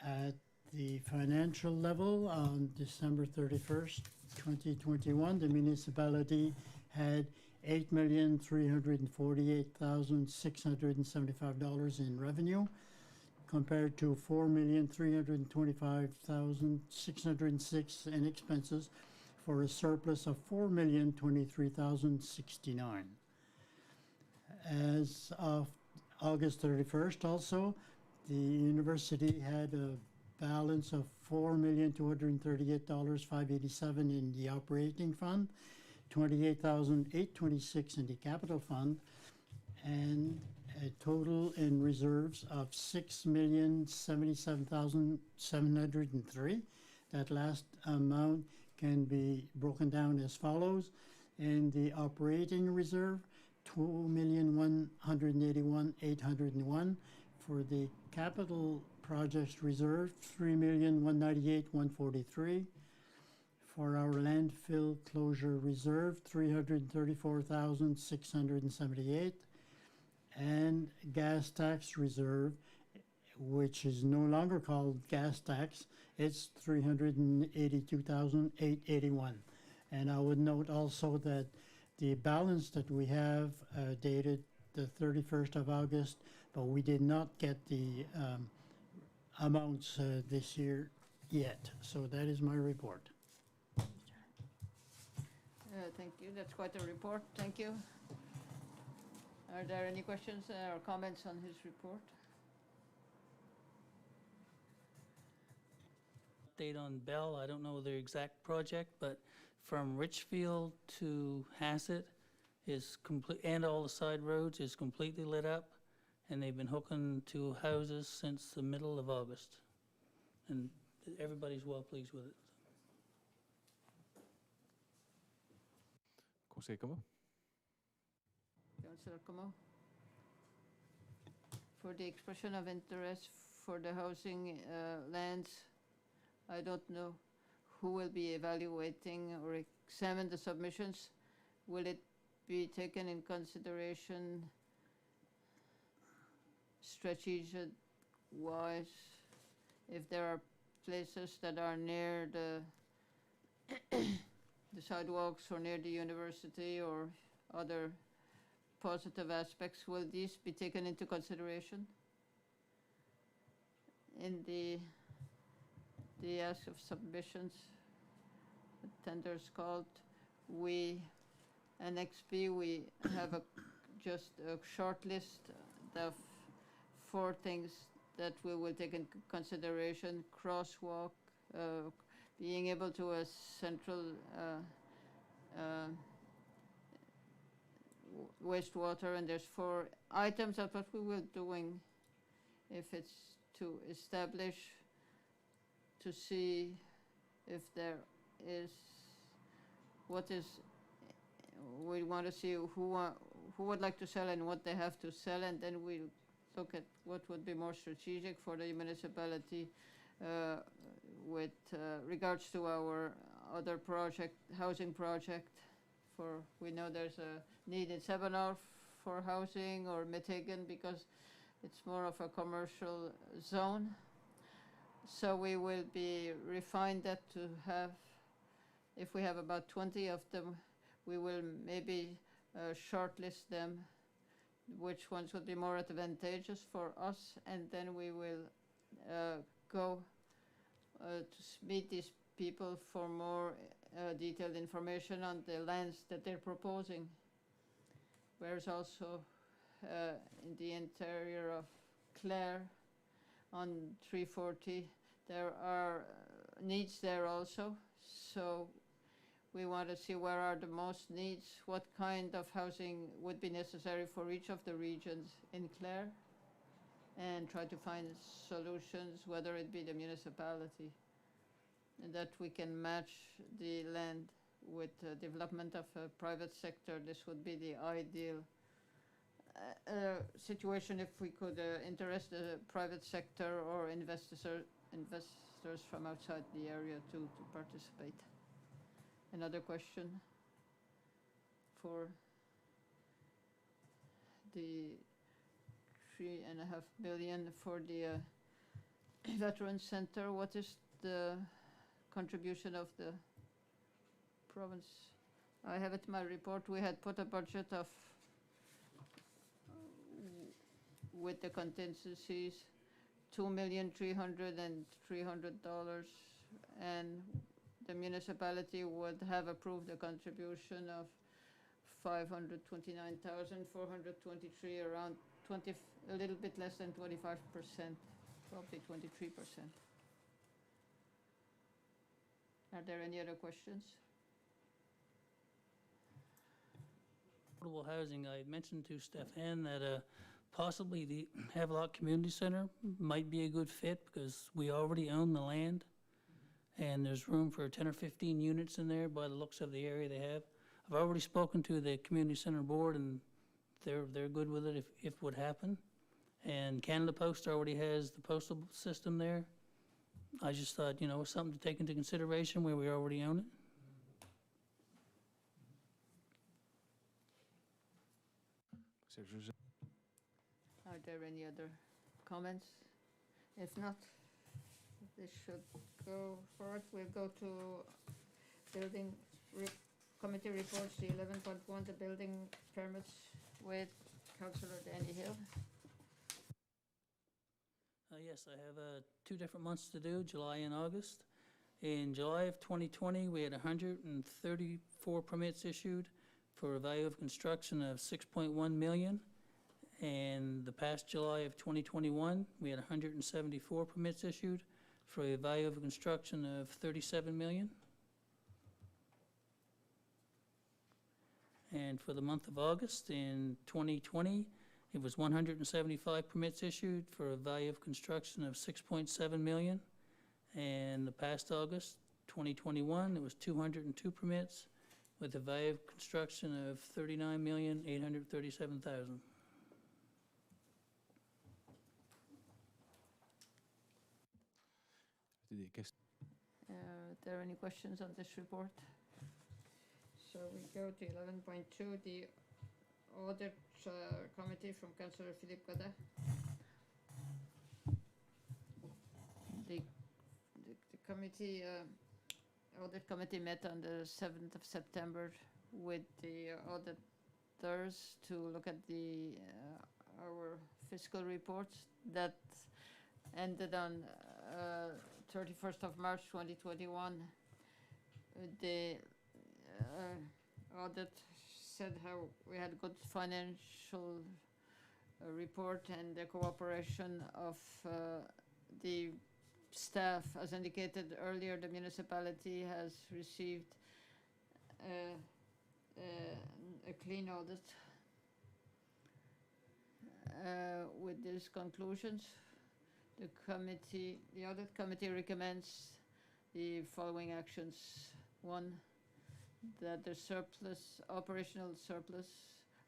at the financial level on December 31st, 2021, the municipality had $8,348,675 in revenue, compared to $4,325,606 in expenses, for a surplus of $4,023,069. As of August 31st also, the university had a balance of $4,238,587 in the operating fund, $28,826 in the capital fund, and a total in reserves of $6,077,703. That last amount can be broken down as follows. In the operating reserve, $2,181,801. For the capital projects reserve, $3,198,143. For our landfill closure reserve, $334,678. And gas tax reserve, which is no longer called gas tax, it's $382,881. And I would note also that the balance that we have dated the 31st of August, but we did not get the amounts this year yet. So that is my report. Thank you. That's quite a report. Thank you. Are there any questions or comments on his report? Update on Bell, I don't know the exact project, but from Richfield to Hassett is complete, and all the side roads is completely lit up, and they've been hooking to houses since the middle of August. And everybody's well pleased with it. Conseil commun? Councillor Como? For the expression of interest for the housing lands, I don't know who will be evaluating or examine the submissions. Will it be taken in consideration strategic-wise if there are places that are near the the sidewalks or near the university or other positive aspects? Will these be taken into consideration in the ask of submissions, the tenders called? We, NXP, we have just a short list of 4 things that we will take into consideration: crosswalk, being able to a central wastewater, and there's 4 items of what we will doing. If it's to establish, to see if there is, we want to see who would like to sell and what they have to sell, and then we look at what would be more strategic for the municipality with regards to our other project, housing project. We know there's a need in Sebanor for housing, or Metegan, because it's more of a commercial zone. So we will be refine that to have, if we have about 20 of them, we will maybe shortlist them, which ones would be more advantageous for us, and then we will go to meet these people for more detailed information on the lands that they're proposing. Whereas also in the interior of Clare on 340, there are needs there also. So we want to see where are the most needs, what kind of housing would be necessary for each of the regions in Clare, and try to find solutions, whether it be the municipality, and that we can match the land with development of a private sector. This would be the ideal situation if we could interest the private sector or investors from outside the area to participate. Another question for the $3.5 billion for the Veterans Center, what is the contribution of the province? I have it in my report, we had put a budget of, with the contingencies, $2,300,300, and the municipality would have approved a contribution of $529,423, around 20, a little bit less than 25%, probably 23%. Are there any other questions? Affordable housing, I mentioned to Stefan that possibly the Havelock Community Center might be a good fit because we already own the land and there's room for 10 or 15 units in there by the looks of the area they have. I've already spoken to the community center board and they're good with it if it would happen. And Canada Post already has the postal system there. I just thought, you know, something to take into consideration where we already own it. Are there any other comments? If not, this should go forward. We'll go to building committee reports, the 11.1, the building permits with Councillor Danny Hill. Yes, I have 2 different months to do, July and August. In July of 2020, we had 134 permits issued for a value of construction of $6.1 million. And the past July of 2021, we had 174 permits issued for a value of construction of $37 million. And for the month of August in 2020, it was 175 permits issued for a value of construction of $6.7 million. And the past August, 2021, it was 202 permits with a value of construction of $39,837,000. Are there any questions on this report? So we go to 11.2, the audit committee from Councillor Philippe Godet. The committee, audit committee met on the 7th of September with the auditors to look at the our fiscal reports that ended on 31st of March 2021. The audit said how we had good financial report and the cooperation of the staff. As indicated earlier, the municipality has received a clean audit with these conclusions. The audit committee recommends the following actions. 1, that the operational surplus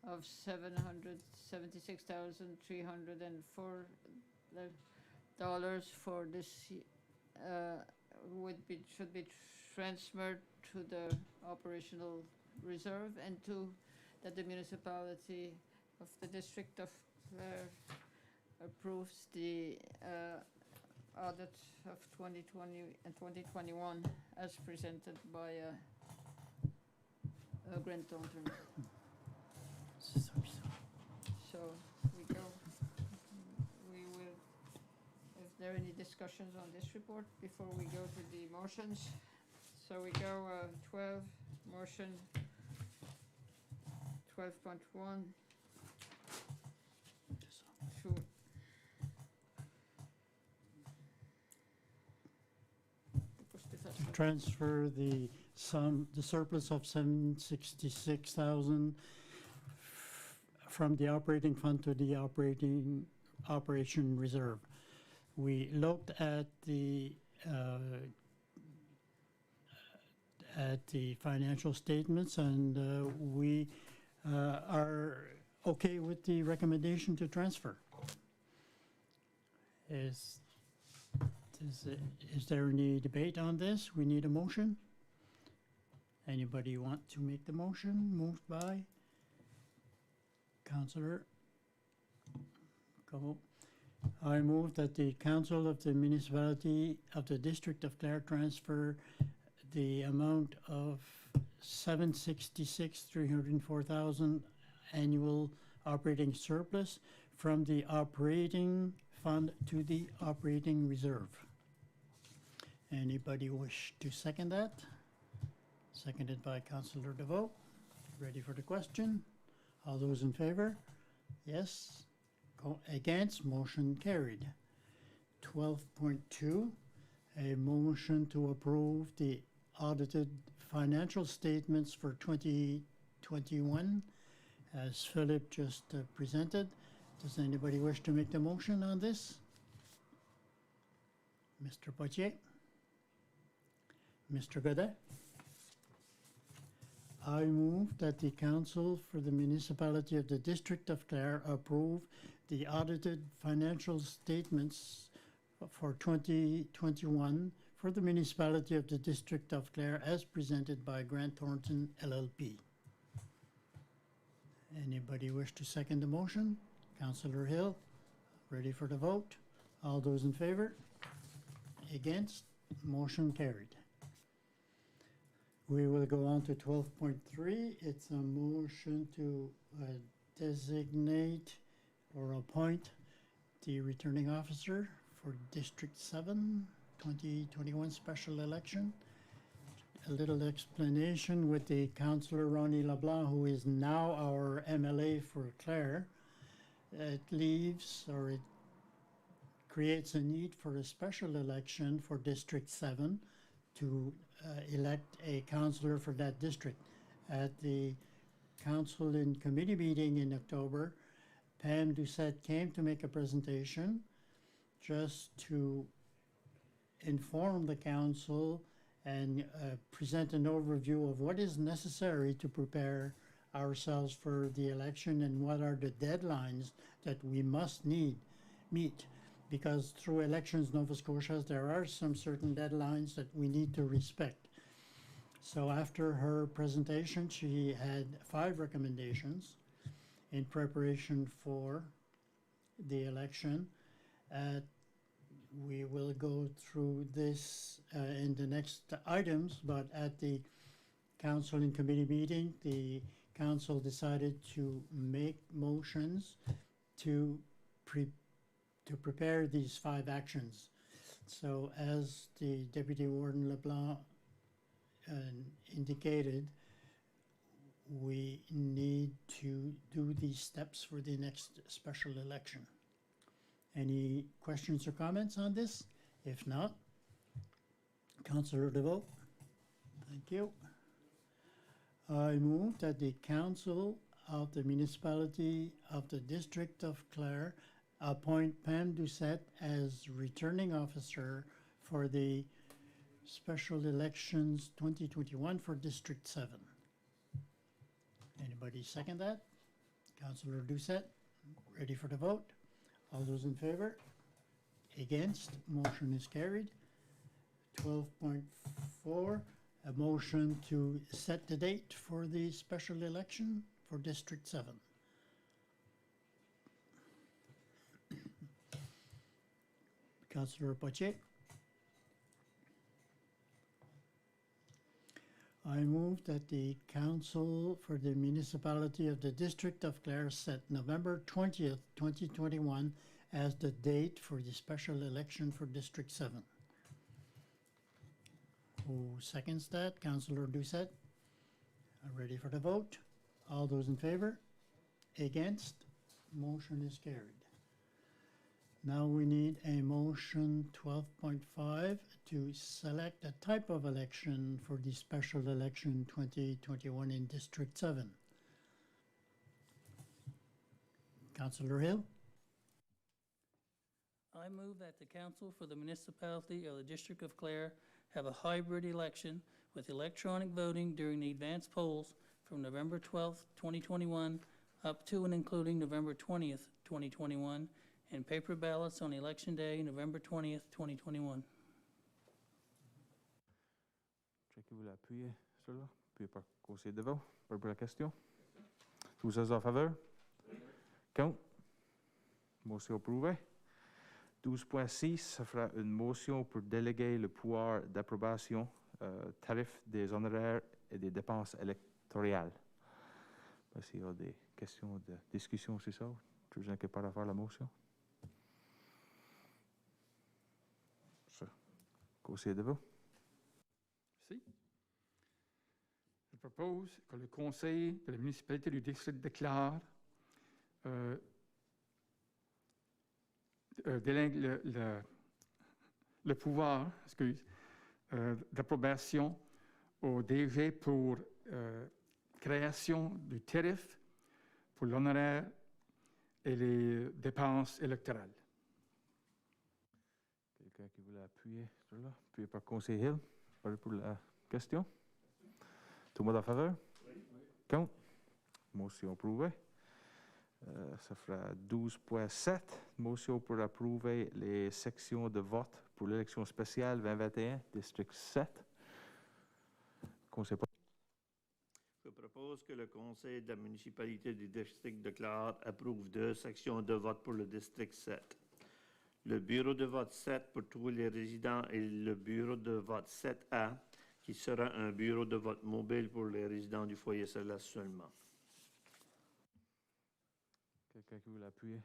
of $776,304 for this should be transferred to the operational reserve, and 2, that the municipality of the district of Clare approves the audit of 2020 and 2021 as presented by Grant Thornton. So we will, if there are any discussions on this report before we go to the motions. So we go 12, motion 12.1 to transfer the surplus of $766,000 from the operating fund to the operation reserve. We looked at the financial statements, and we are okay with the recommendation to transfer. Is there any debate on this? We need a motion. Anybody want to make the motion? Moved by Councillor Go. I move that the council of the municipality of the district of Clare transfer the amount of 304,000 annual operating surplus from the operating fund to the operating reserve. Anybody wish to second that? Seconded by Councillor DeVoe. Ready for the question? All those in favor? Yes. Against? Motion carried. 12.2, a motion to approve the audited financial statements for 2021, as Philip just presented. Does anybody wish to make the motion on this? Mr. Poitier? Mr. Godet? I move that the council for the municipality of the district of Clare approve the audited financial statements for 2021 for the municipality of the district of Clare as presented by Grant Thornton LLP. Anybody wish to second the motion? Councillor Hill, ready for the vote. All those in favor? Against? Motion carried. We will go on to 12.3. It's a motion to designate or appoint the returning officer for District 7, 2021 special election. A little explanation with the Councillor Ronnie LeBlanc, who is now our MLA for Clare. It leaves, or it creates a need for a special election for District 7 to elect a councillor for that district. At the council and committee meeting in October, Pam Doucette came to make a presentation just to inform the council and present an overview of what is necessary to prepare ourselves for the election and what are the deadlines that we must meet. Because through elections Nova Scotia, there are some certain deadlines that we need to respect. So after her presentation, she had 5 recommendations in preparation for the election. We will go through this in the next items, but at the council and committee meeting, the council decided to make motions to prepare these 5 actions. So as the Deputy Warden LeBlanc indicated, we need to do these steps for the next special election. Any questions or comments on this? If not, Councillor DeVoe. Thank you. I move that the council of the municipality of the district of Clare appoint Pam Doucette as returning officer for the special elections 2021 for District 7. Anybody second that? Councillor Doucette, ready for the vote? All those in favor? Against? Motion is carried. 12.4, a motion to set the date for the special election for District 7. Councillor Poitier. I move that the council for the municipality of the district of Clare set November 20th, 2021 as the date for the special election for District 7. Who seconds that? Councillor Doucette. Ready for the vote? All those in favor? Against? Motion is carried. Now we need a motion 12.5 to select a type of election for the special election 2021 in District 7. Councillor Hill. I move that the council for the municipality of the District of Clare have a hybrid election with electronic voting during the advance polls from November 12th, 2021 up to and including November 20th, 2021, and paper ballots on election day, November 20th, 2021. Checkez-vous l'appui sur là, puis par conseiller devant, pour la question. Tous ceux en faveur? Contre? Motion approuvé. 12.6, ça fera une motion pour déléguer le pouvoir d'approbation tarif des honoraires et des dépenses électorales. S'il y a des questions de discussion sur ça, je vous inquiète pas à faire la motion. Conseiller de vous. Merci. Je propose que le conseil de la municipalité du district de Clare délègue le pouvoir d'approbation au DG pour création du tarif pour l'honoraire et les dépenses électorales. Quelqu'un qui voulait appuyer sur là? Appuyé par conseiller Hill. Pour la question. Tout le monde en faveur? Oui. Contre? Motion approuvée. Ça fera 12.7. Motion pour approuver les sections de vote pour l'élection spéciale 2021, district 7. Conseil. Je propose que le conseil de la municipalité du district de Clare approuve 2 sections de vote pour le district 7. Le bureau de vote 7 pour tous les résidents et le bureau de vote 7A, qui sera un bureau de vote mobile pour les résidents du foyer Céleste seulement. Quelqu'un qui veut l'appuyer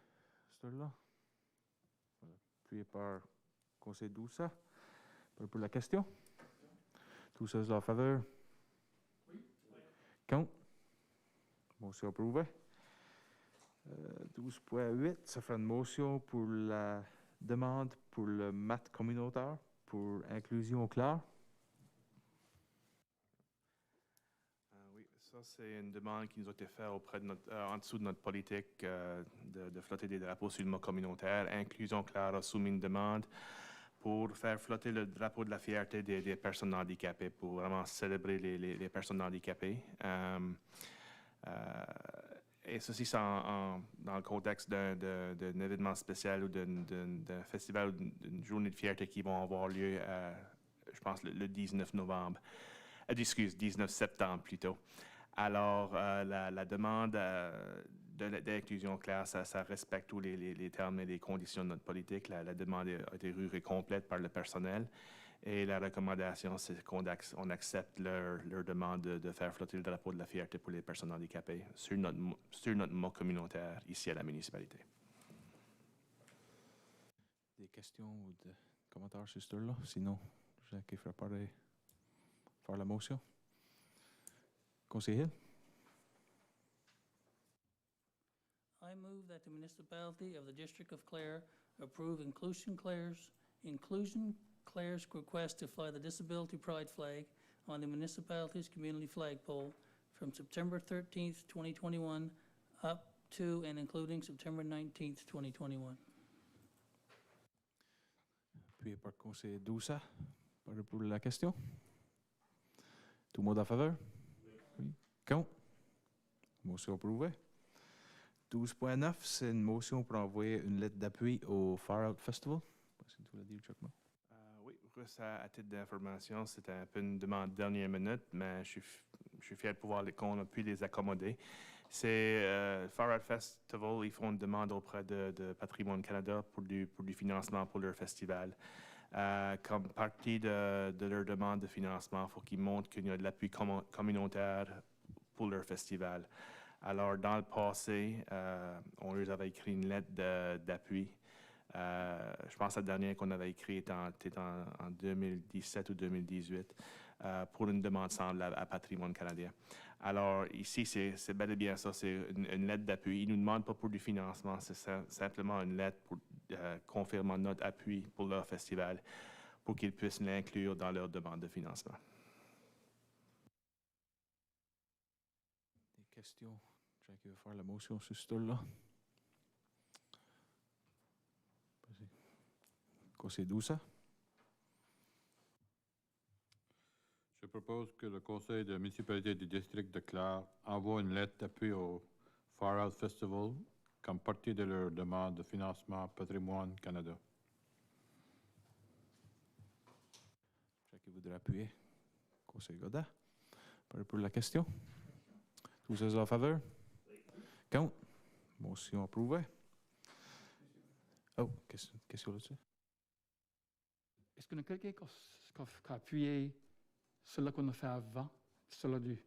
sur là? Appuyé par conseil Doussa. Pour la question? Tous ceux en faveur? Oui. Contre? Motion approuvée. 12.8, ça fera une motion pour la demande pour le maths communautaire pour inclusion au Clare. Oui, ça c'est une demande qui nous a été faite auprès de en dessous de notre politique de flotter des drapeaux sur le mot communautaire. Inclusion Clare a soumis une demande pour faire flotter le drapeau de la fierté des personnes handicapées, pour vraiment célébrer les personnes handicapées. Et ceci, c'est dans le contexte d'un événement spécial ou d'un festival ou d'une journée de fierté qui vont avoir lieu, je pense, le 19 novembre. 19 septembre plutôt. Alors, la demande d'inclusion Clare, ça respecte tous les termes et les conditions de notre politique. La demande a été rue complète par le personnel. Et la recommandation, c'est qu'on accepte leur demande de faire flotter le drapeau de la fierté pour les personnes handicapées sur notre mot communautaire ici à la municipalité. Des questions ou des commentaires sur ce là? Sinon, Jacques qui fera faire la motion. Conseiller Hill. I move that the municipality of the District of Clare approve Inclusion Clare's request to fly the Disability Pride flag on the municipality's community flagpole from September 13th, 2021 up to and including September 19th, 2021. Appuyé par conseiller Doussa. Pour la question. Tout le monde en faveur? Oui. Contre? Motion approuvée. 12.9, c'est une motion pour envoyer une lettre d'appui au Far Out Festival. Si tu l'as dit, Chuck, non? Oui, juste à titre d'information, c'était un peu une demande dernière minute, mais je suis fier de pouvoir qu'on a pu les accommoder. C'est Far Out Festival, ils font une demande auprès de Patrimoine Canada pour du financement pour leur festival. Comme partie de leur demande de financement, il faut qu'ils montrent qu'il y a de l'appui communautaire pour leur festival. Alors, dans le passé, on leur avait écrit une lettre d'appui. Je pense que la dernière qu'on avait écrite était en 2017 ou 2018 pour une demande semblable à Patrimoine canadien. Alors, ici, c'est bel et bien ça, c'est une lettre d'appui. Ils ne nous demandent pas pour du financement, c'est simplement une lettre pour confirmant notre appui pour leur festival, pour qu'ils puissent l'inclure dans leur demande de financement. Des questions? Jacques qui veut faire la motion sur ce là. Conseiller Doussa. Je propose que le conseil de la municipalité du district de Clare envoie une lettre d'appui au Far Out Festival comme partie de leur demande de financement Patrimoine Canada. Jacques qui voudrait appuyer. Conseiller Godin. Pour la question. Tous ceux en faveur? Contre? Motion approuvée. Oh, question là-dessus? Est-ce qu'il y en a quelqu'un qui a appuyé celui qu'on a fait avant, celui du...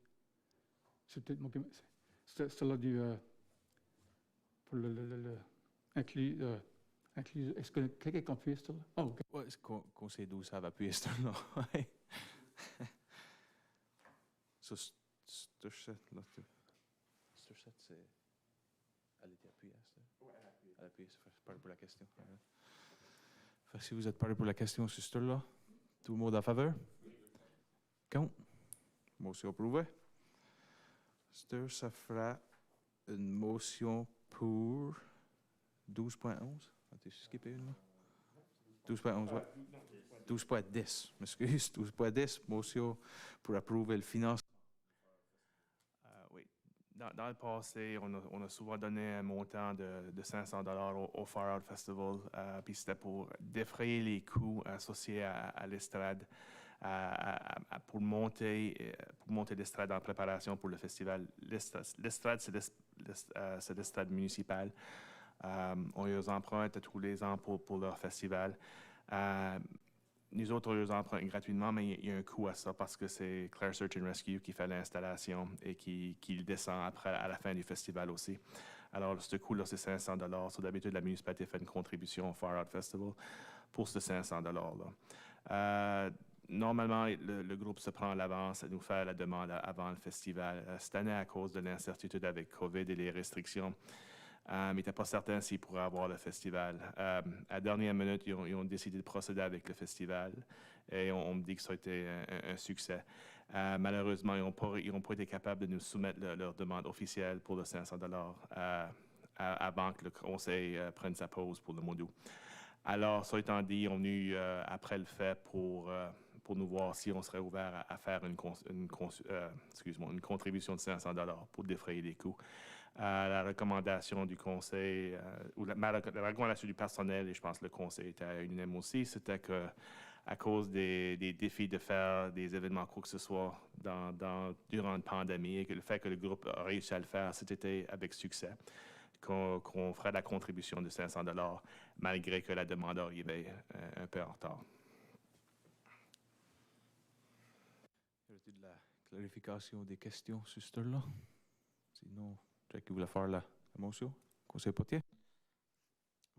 C'est peut-être moi qui... Celui du... pour le inclus... Est-ce que quelqu'un qui a appuyé celui-là? Oh, OK. Ouais, est-ce que conseil 12 ça va appuyer ce là? Ouais. Ça, set, là, set, c'est... Elle était appuyée à ça? Oui, elle a appuyé. Elle a appuyé, ça fait parler pour la question. Ouais. Fait que si vous êtes parlé pour la question sur ce là, tout le monde en faveur? Contre? Motion approuvée. Ça fera une motion pour 12.11. As-tu skippé une là? 12.11, ouais. 12.10, m'excuse. 12.10, motion pour approuver le financement. Oui. Dans le passé, on a souvent donné un montant de 500 au Far Out Festival, puis c'était pour défrayer les coûts associés à l'estrade, pour monter l'estrade en préparation pour le festival. L'estrade, c'est l'estrade municipale. On les emprunte tous les ans pour leur festival. Nous autres, on les emprunte gratuitement, mais il y a un coût à ça parce que c'est Clare Search and Rescue qui fait l'installation et qui le descend après à la fin du festival aussi. Alors, ce coût-là, c'est 500 $. D'habitude, la municipalité fait une contribution au Far Out Festival pour ce 500 $. Normalement, le groupe se prend à l'avance à nous faire la demande avant le festival. Cette année, à cause de l'incertitude avec COVID et les restrictions, il n'était pas certain s'ils pourraient avoir le festival. À la dernière minute, ils ont décidé de procéder avec le festival et on me dit que ça a été un succès. Malheureusement, ils n'ont pas été capables de nous soumettre leur demande officielle pour le 500 $ avant que le conseil prenne sa pause pour le mois d'août. Alors, ça étant dit, ils ont venu après le fait pour nous voir si on serait ouvert à faire une contribution de 500 $ pour défrayer les coûts. La recommandation du conseil, ou la recommandation du personnel, et je pense que le conseil était unanime aussi, c'était que à cause des défis de faire des événements quoi que ce soit durant une pandémie, et que le fait que le groupe a réussi à le faire cet été avec succès, qu'on ferait la contribution de 500 $ malgré que la demande arrivait un peu en retard. Y a-t-il de la clarification des questions sur ce là? Sinon, Jack, qui voulait faire la motion? Conseil Potier?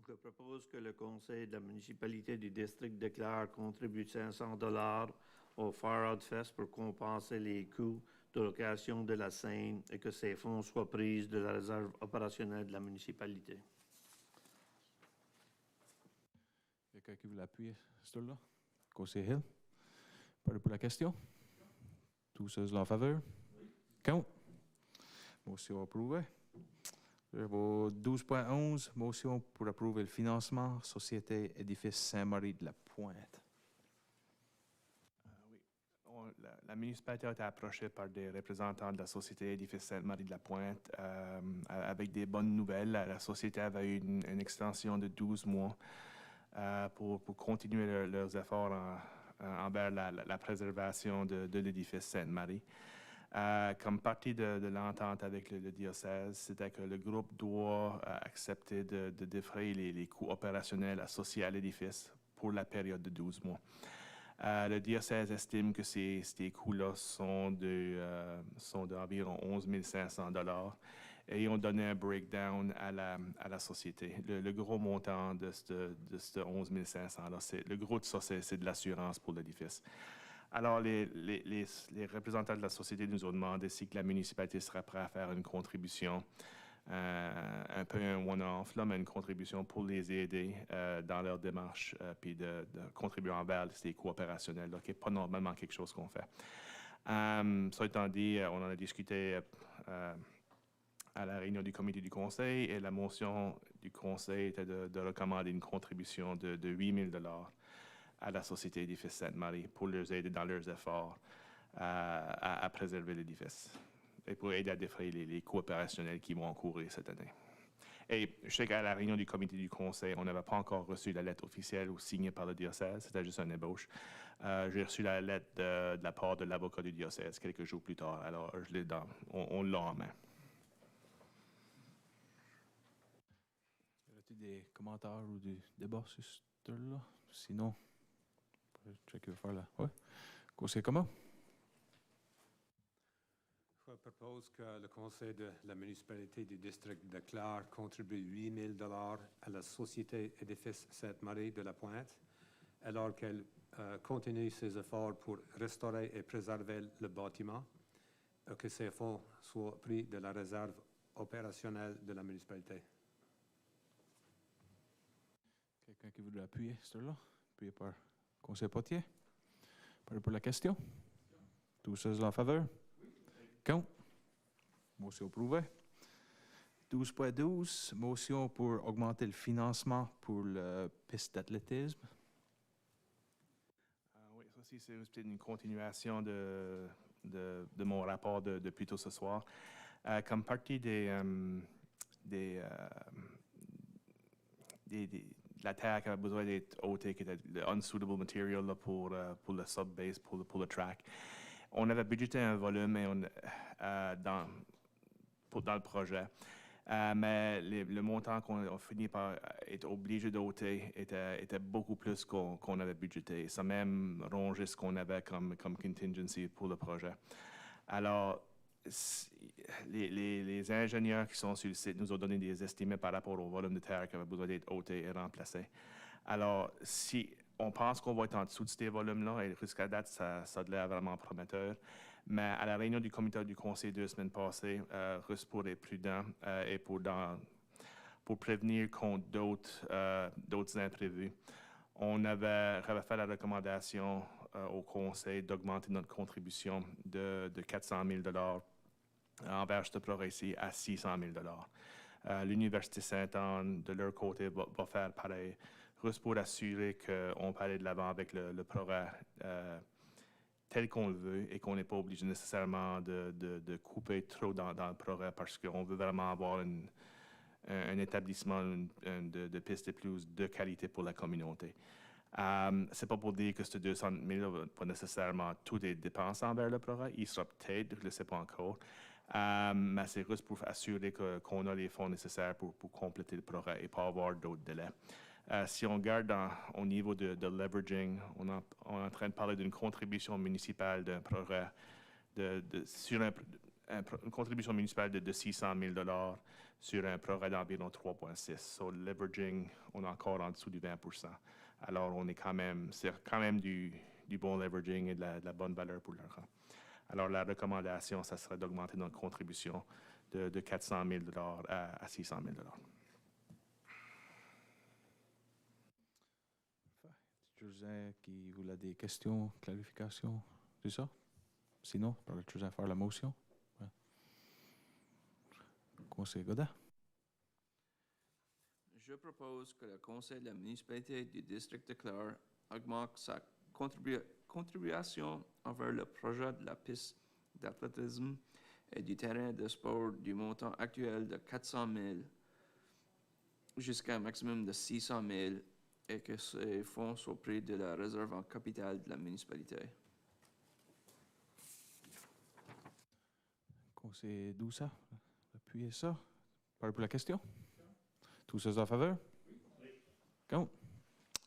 Je propose que le conseil de la municipalité du district de Clare contribue 500 $ au Far Out Fest pour compenser les coûts de location de la scène et que ces fonds soient pris de la réserve opérationnelle de la municipalité. Quelqu'un qui veut appuyer ce là? Conseil Hill? Parlez pour la question? Tous ceux en faveur? Contre? Motion approuvée. 12.11, motion pour approuver le financement, Société Édifice Saint-Marie de la Pointe. Oui. La municipalité a été approchée par des représentants de la Société Édifice Sainte-Marie de la Pointe avec des bonnes nouvelles. La société avait eu une extension de 12 mois pour continuer leurs efforts envers la préservation de l'édifice Sainte-Marie. Comme partie de l'entente avec le diocèse, c'était que le groupe doit accepter de défrayer les coûts opérationnels associés à l'édifice pour la période de 12 mois. Le diocèse estime que ces coûts-là sont d'environ 11 500 $ et ils ont donné un breakdown à la société. Le gros montant de ce 11 500 $, le gros de ça, c'est de l'assurance pour l'édifice. Alors, les représentants de la société nous ont demandé si que la municipalité serait prête à faire une contribution, un peu un one-off, mais une contribution pour les aider dans leur démarche, puis de contribuer envers ces coûts opérationnels, qui n'est pas normalement quelque chose qu'on fait. Ça étant dit, on en a discuté à la réunion du comité du conseil, et la motion du conseil était de recommander une contribution de 8 000 $ à la Société Édifice Sainte-Marie pour les aider dans leurs efforts à préserver l'édifice et pour aider à défrayer les coûts opérationnels qui vont encourir cette année. Et je sais qu'à la réunion du comité du conseil, on n'avait pas encore reçu la lettre officielle ou signée par le diocèse, c'était juste un ébauche. J'ai reçu la lettre de la part de l'avocat du diocèse quelques jours plus tard, alors je l'ai on l'a en main. Y a-t-il des commentaires ou des débats sur ce là? Sinon, on peut checker faire là. Ouais. Conseil commun? Je propose que le conseil de la municipalité du district de Clare contribue 8 000 à la société édifice Sainte-Marie de la Pointe, alors qu'elle continue ses efforts pour restaurer et préserver le bâtiment, et que ces fonds soient pris de la réserve opérationnelle de la municipalité. Quelqu'un qui voudrait appuyer ce là? Appuyé par conseil Potier? Pour la question? Tous ceux en faveur? Contre? Motion approuvée. 12.12, motion pour augmenter le financement pour le piste d'athlétisme. Oui, ça aussi, c'est peut-être une continuation de mon rapport de plus tôt ce soir. Comme partie de la terre qui avait besoin d'être ôtée, qui était le unsuitable material là, pour le sub-base, pour le track, on avait budgété un volume dans le projet. Mais le montant qu'on a fini par être obligé d'ôter était beaucoup plus qu'on avait budgété. Ça même rongé ce qu'on avait comme contingency pour le projet. Alors, les ingénieurs qui sont sur le site nous ont donné des estimés par rapport au volume de terre qui avait besoin d'être ôté et remplacé. Alors, si on pense qu'on va être en dessous de ces volumes-là, et jusqu'à date, ça a l'air vraiment prometteur. Mais à la réunion du comité du conseil 2 semaines passées, juste pour être prudent et pour prévenir contre d'autres imprévus, on avait fait la recommandation au conseil d'augmenter notre contribution de 400 000 envers ce projet ici à 600 000 L'Université Sainte-Anne, de leur côté, va faire pareil, juste pour assurer qu'on peut aller de l'avant avec le projet tel qu'on le veut et qu'on n'est pas obligé nécessairement de couper trop dans le projet parce qu'on veut vraiment avoir un établissement de pistes de plus de qualité pour la communauté. C'est pas pour dire que ce 200 000 va pas nécessairement toutes les dépenses envers le projet. Il sera peut-être, je ne le sais pas encore. Mais c'est juste pour assurer qu'on a les fonds nécessaires pour compléter le projet et pas avoir d'autres délais. Si on regarde au niveau de leveraging, on est en train de parler d'une contribution municipale d'un projet une contribution municipale de 600 000 sur un projet d'environ 3,6. So, leveraging, on est encore en dessous du 20%. Alors, c'est quand même du bon leveraging et de la bonne valeur pour l'argent. Alors, la recommandation, ça serait d'augmenter notre contribution de 400 000 à 600 000 José qui voulait des questions, clarifications, c'est ça? Sinon, par le José faire la motion. Ouais. Conseil Godin. Je propose que le conseil de la municipalité du district de Clare augmente sa contribution envers le projet de la piste d'athlétisme et du terrain de sport du montant actuel de 400 000 jusqu'à un maximum de 600 000 et que ces fonds soient pris de la réserve en capital de la municipalité. Conseil Doussa, appuyez ça. Parlez pour la question. Tous ceux en faveur? Oui. Contre?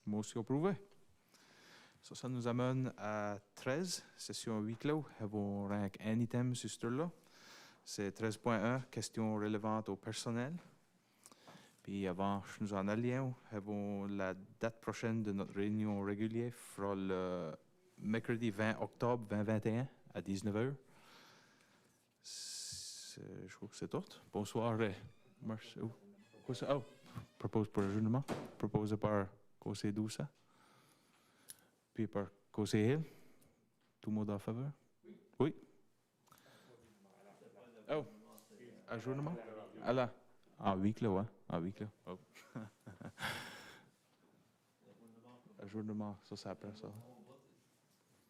Motion approuvée. Ça nous amène à 13, session huis clos. Avons rank un item sur ce là. C'est 13.1, questions relevantes au personnel. Puis avant, je nous en allions, avons la date prochaine de notre réunion régulière, fera le mercredi 20 octobre 2021 à 19h. Je crois que c'est tout. Bonsoir. Propose pour l'ajoutement. Proposé par Conseil Doussa. Puis par Conseil Hill. Tout le monde en faveur? Oui. Oh. Ajoutement? Alors. En huis clos, hein? En huis clos. Oh. Ajoutement, ça après ça.